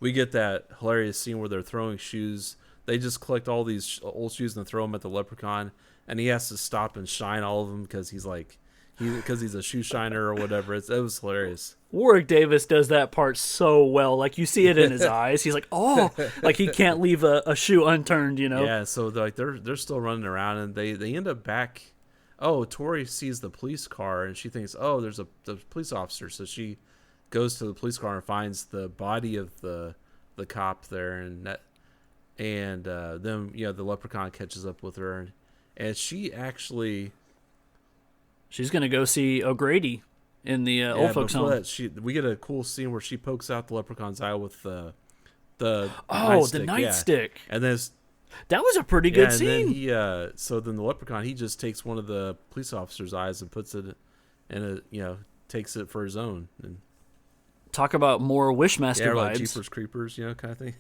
we get that hilarious scene where they're throwing shoes. They just collect all these old shoes and throw them at the leprechaun, and he has to stop and shine all of them because he's a shoe shiner or whatever. It was hilarious. Warwick Davis does that part so well. Like you see it in his eyes. He's like, "Oh," like he can't leave a shoe unturned. Yeah, so they're still running around, and they end up back. Oh, Tori sees the police car, and she thinks, "Oh, there's the police officer." So she goes to the police car and finds the body of the cop there, and then the leprechaun catches up with her, and she's gonna go see O'Grady in the old folks' home. We get a cool scene where she pokes out the leprechaun's eye with the nightstick. And then that was a pretty good scene. Then the leprechaun, he just takes one of the police officer's eyes and puts it in takes it for his own. And talk about more Wishmaster like vibes. Jeepers Creepers, kind of thing.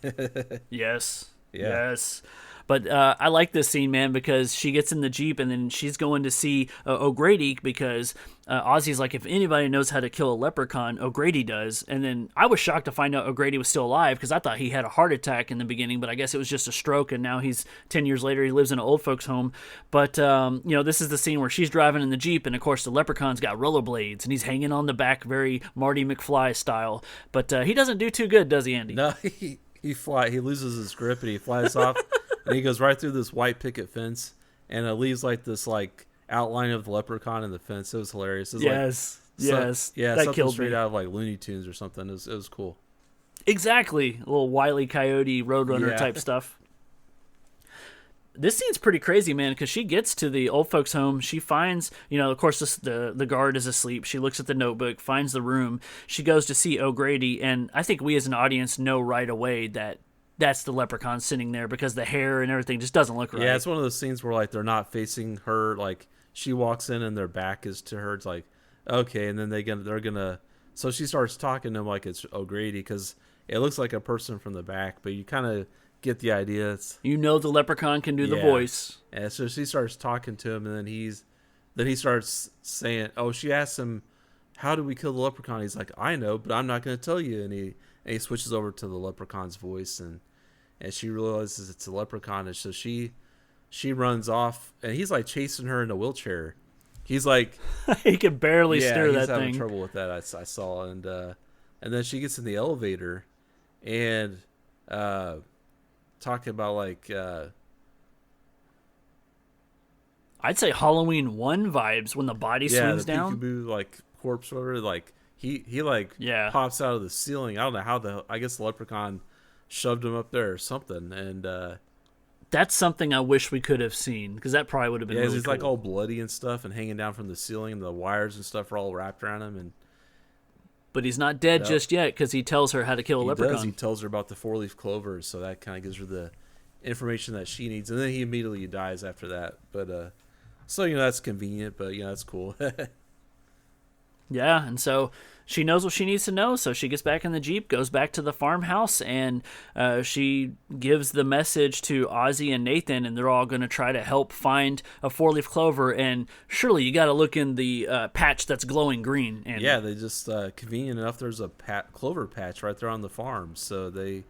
Yes. Yeah. Yes. But I like this scene, man, because she gets in the Jeep and then she's going to see O'Grady because Ozzy's like, if anybody knows how to kill a leprechaun, O'Grady does. And then I was shocked to find out O'Grady was still alive because I thought he had a heart attack in the beginning, but I guess it was just a stroke, and now he's 10 years later, he lives in an old folks' home. But, this is the scene where she's driving in the Jeep, and of course the leprechaun's got rollerblades, and he's hanging on the back very Marty McFly style. But he doesn't do too good, does he, Andy? No, he loses his grip and he flies off. And he goes right through this white picket fence, and it leaves like this outline of the leprechaun in the fence. It was hilarious. It was yes. Yeah, that something killed straight me. out of like Looney Tunes or something. It was cool. Exactly, a little Wile E. Coyote Roadrunner type stuff. This scene's pretty crazy, man, because she gets to the old folks' home. She finds, of course, the guard is asleep. She looks at the notebook, finds the room. She goes to see O'Grady, and I think we as an audience know right away that that's the leprechaun sitting there because the hair and everything just doesn't look right. Yeah, it's one of those scenes where like they're not facing her. Like she walks in and their back is to her. It's like, okay, and then they're gonna. So she starts talking to him like it's O'Grady because it looks like a person from the back, but you kind of get the idea. The leprechaun can do the voice. And so she starts talking to him, and then he starts saying, "Oh," she asks him, "How do we kill the leprechaun?" He's like, "I know, but I'm not going to tell you." And he switches over to the leprechaun's voice, and she realizes it's a leprechaun, and so she runs off, and he's like chasing her in a wheelchair. He's like he can barely steer that he's thing. having trouble with that. I saw, and then she gets in the elevator, and talking about like I'd say Halloween 1 vibes when the body swings the down. peekaboo like corpse or whatever, like he pops out of the ceiling. I don't know how I guess the leprechaun shoved him up there or something, and that's something I wish we could have seen because that probably would have been really he's cool. like all bloody and stuff and hanging down from the ceiling, and the wires and stuff are all wrapped around him, but he's not dead just yet because he tells her how to kill a leprechaun. He tells her about the 4-leaf clovers, so that kind of gives her the information that she needs, and then he immediately dies after that. But so that's convenient, but that's cool. Yeah, and so she knows what she needs to know, so she gets back in the Jeep, goes back to the farmhouse, and she gives the message to Ozzy and Nathan, and they're all going to try to help find a 4-leaf clover. And surely you got to look in the patch that's glowing green. And yeah, they just convenient enough. There's a clover patch right there on the farm, so they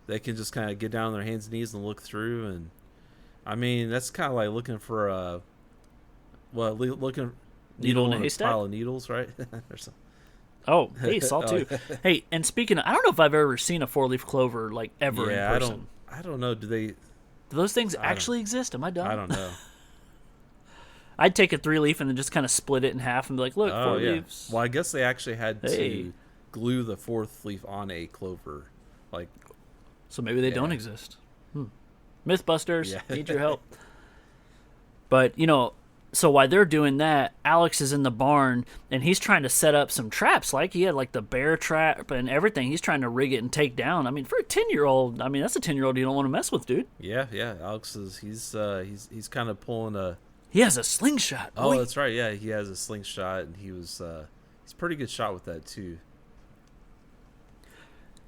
can just kind of get down on their hands and knees and look through. And I mean, that's kind of like looking for looking. Needle in a haystack? Pile of needles, right? Oh, hey, saw too. Hey, and speaking of, I don't know if I've ever seen a 4-leaf clover like ever in person. I don't know. Do those things actually exist? Am I dumb? I don't know. I'd take a 3-leaf and then just kind of split it in half and be like, look, 4 leaves. Well, I guess they actually had to glue the 4th leaf on a clover. So maybe they don't exist. Mythbusters, need your help. But, so while they're doing that, Alex is in the barn, and he's trying to set up some traps. Like, he had, the bear trap and everything. He's trying to rig it and take down. I mean, for a 10-year-old, that's a 10-year-old you don't want to mess with, dude. Yeah. Alex he's kind of pulling a He has a slingshot. Oh, boy. that's right. Yeah, he has a slingshot, and he's a pretty good shot with that too.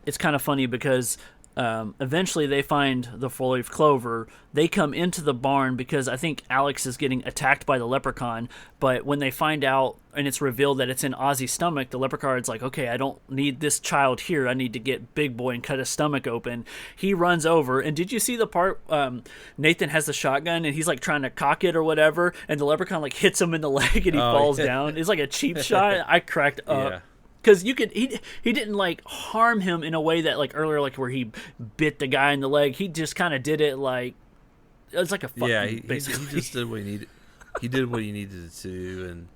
It's kind of funny because eventually they find the four-leaf clover. They come into the barn because I think Alex is getting attacked by the leprechaun. But when they find out and it's revealed that it's in Ozzy's stomach, the leprechaun's like, okay, I don't need this child here. I need to get Big Boy and cut his stomach open. He runs over. And did you see the part Nathan has the shotgun and he's like trying to cock it or whatever, and the leprechaun like hits him in the leg and he falls down? It's like a cheap shot. I cracked up. Yeah. Because he didn't like harm him in a way that like earlier, like where he bit the guy in the leg. He just kind of did it like it was like a fucking he just did what he needed. He did what he needed to,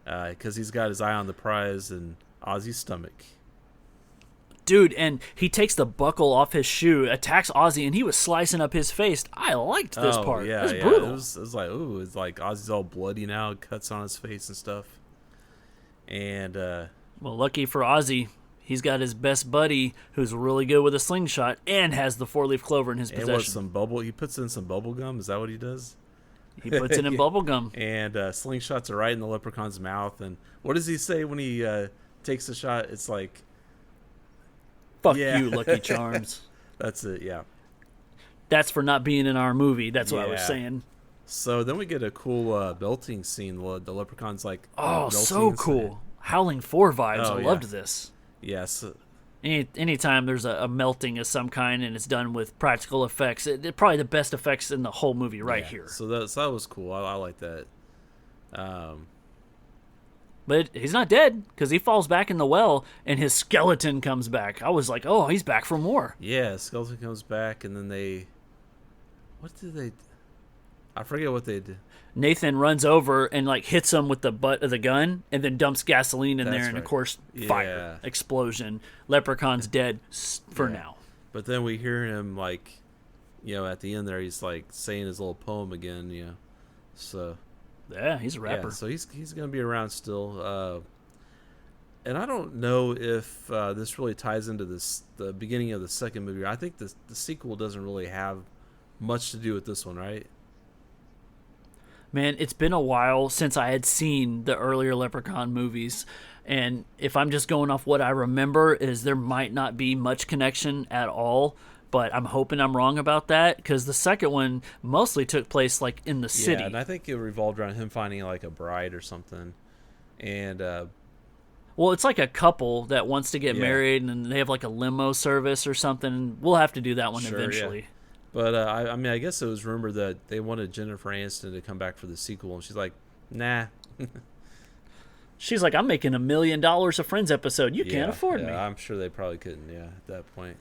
and because he's got his eye on the prize and Ozzy's stomach. Dude, and he takes the buckle off his shoe, attacks Ozzy, and he was slicing up his face. I liked this part. Yeah, it was brutal. It was like, ooh, it's like Ozzy's all bloody now, cuts on his face and stuff. And well, lucky for Ozzy, he's got his best buddy who's really good with a slingshot and has the four-leaf clover in his possession. He puts in some bubble gum. Is that what he does? He puts it in bubble gum. And slingshots are right in the leprechaun's mouth. And what does he say when he takes the shot? It's like, "Fuck you, Lucky Charms." That's it. Yeah. That's for not being in our movie. That's what I was saying. So then we get a cool belting scene. The leprechaun's like, oh, so cool. Howling 4 vibes. I loved this. Yes. Anytime there's a melting of some kind and it's done with practical effects, it's probably the best effects in the whole movie here. So that was cool. I like that. But he's not dead because he falls back in the well and his skeleton comes back. I was like, oh, he's back for more. Yeah, skeleton comes back and then I forget what they did. Nathan runs over and like hits him with the butt of the gun and then dumps gasoline in there, and of course, fire, explosion. Leprechaun's dead for now. But then we hear him like, at the end there, he's like saying his little poem again, So yeah, he's a rapper. Yeah, so he's gonna be around still. And I don't know if this really ties into the beginning of the second movie. I think the sequel doesn't really have much to do with this one, right? Man, it's been a while since I had seen the earlier Leprechaun movies, and if I'm just going off what I remember, is there might not be much connection at all, but I'm hoping I'm wrong about that, because the second one mostly took place like in the city. Yeah, and I think it revolved around him finding like a bride or something, and well, it's like a couple that wants to get married, and they have like a limo service or something. We'll have to do that one eventually. Yeah. But I guess it was rumored that they wanted Jennifer Aniston to come back for the sequel, and she's like, nah. She's like, I'm making $1 million a Friends episode. You can't afford me. I'm sure they probably couldn't. Yeah, at that point.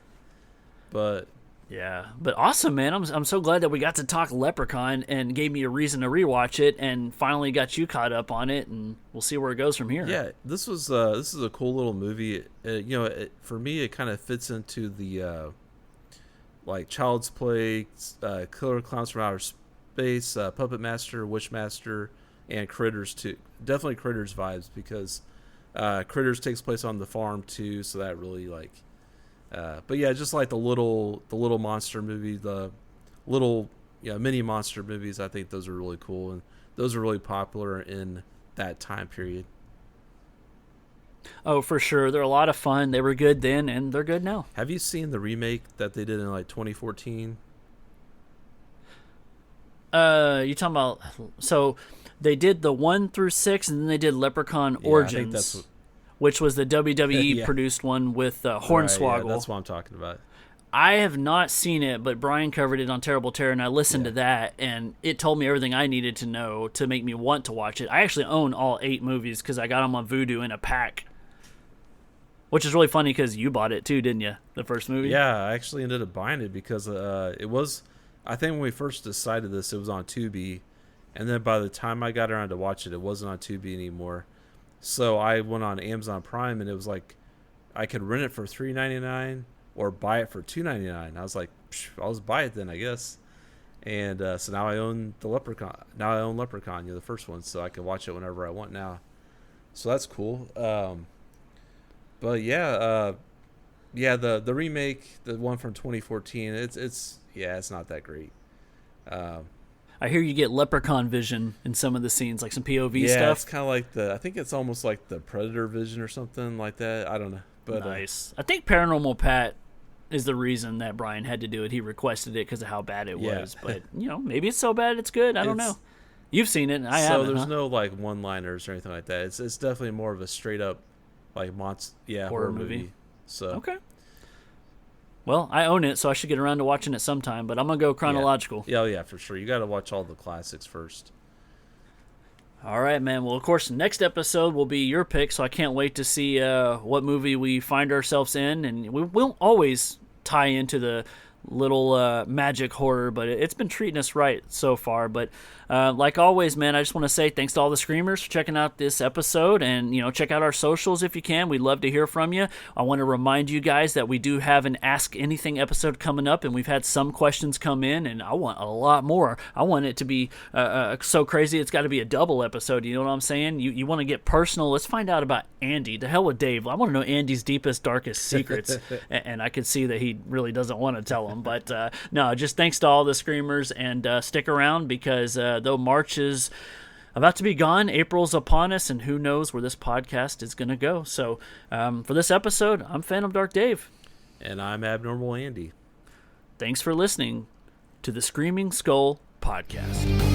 But yeah, but awesome, man. I'm so glad that we got to talk Leprechaun and gave me a reason to rewatch it, and finally got you caught up on it, and we'll see where it goes from here. Yeah, this is a cool little movie. For me, it kind of fits into the like Child's Play, Killer Clowns from Outer Space, Puppet Master, Witch Master, and Critters too. Definitely Critters vibes, because Critters takes place on the farm too, so that really like. But yeah, just like the little monster movie, the little mini monster movies. I think those are really cool, and those are really popular in that time period. Oh, for sure. They're a lot of fun. They were good then, and they're good now. Have you seen the remake that they did in like 2014? You talking about? So they did the 1 through 6, and then they did Leprechaun Origins, I think that's which was the WWE produced one with Hornswoggle. Yeah, that's what I'm talking about. I have not seen it, but Brian covered it on Terrible Terror, and I listened to that, and it told me everything I needed to know to make me want to watch it. I actually own all 8 movies because I got them on Vudu in a pack. Which is really funny because you bought it too, didn't you? The first movie? Yeah, I actually ended up buying it because it was, I think when we first decided this, it was on Tubi. And then by the time I got around to watch it, it wasn't on Tubi anymore. So I went on Amazon Prime, and it was like I could rent it for $3.99 or buy it for $2.99. I was like, I'll just buy it then, I guess. And so now I own the Leprechaun. Now I own Leprechaun, the first one, so I can watch it whenever I want now. So that's cool. But the remake, the one from 2014, it's not that great. I hear you get Leprechaun vision in some of the scenes, like some POV Yeah, stuff. it's kind of like I think it's almost like the Predator vision or something like that. I don't know. But Nice. I think Paranormal Pat is the reason that Brian had to do it. He requested it because of how bad it Yeah. was. But, maybe it's so bad it's good. I don't know. You've seen it, and I so haven't. there's huh? no like one-liners or anything like that. It's definitely more of a straight up like horror movie. So Okay. Well, I own it, so I should get around to watching it sometime, but I'm going to go chronological. Yeah, for sure. You got to watch all the classics first. All right, man. Well, of course, next episode will be your pick, so I can't wait to see what movie we find ourselves in. And we won't always tie into the little magic horror, but it's been treating us right so far. But like always, man, I just want to say thanks to all the Screamers for checking out this episode, and check out our socials if you can. We'd love to hear from you. I want to remind you guys that we do have an Ask Anything episode coming up, and we've had some questions come in, and I want a lot more. I want it to be so crazy it's got to be a double episode. You know what I'm saying? You want to get personal? Let's find out about Andy. To hell with Dave. I want to know Andy's deepest, darkest secrets, and I could see that he really doesn't want to tell them. But no, just thanks to all the Screamers, and stick around because though March is about to be gone, April's upon us, and who knows where this podcast is going to go. So for this episode, I'm Phantom Dark Dave. And I'm Abnormal Andy. Thanks for listening to the Screaming Skull Podcast.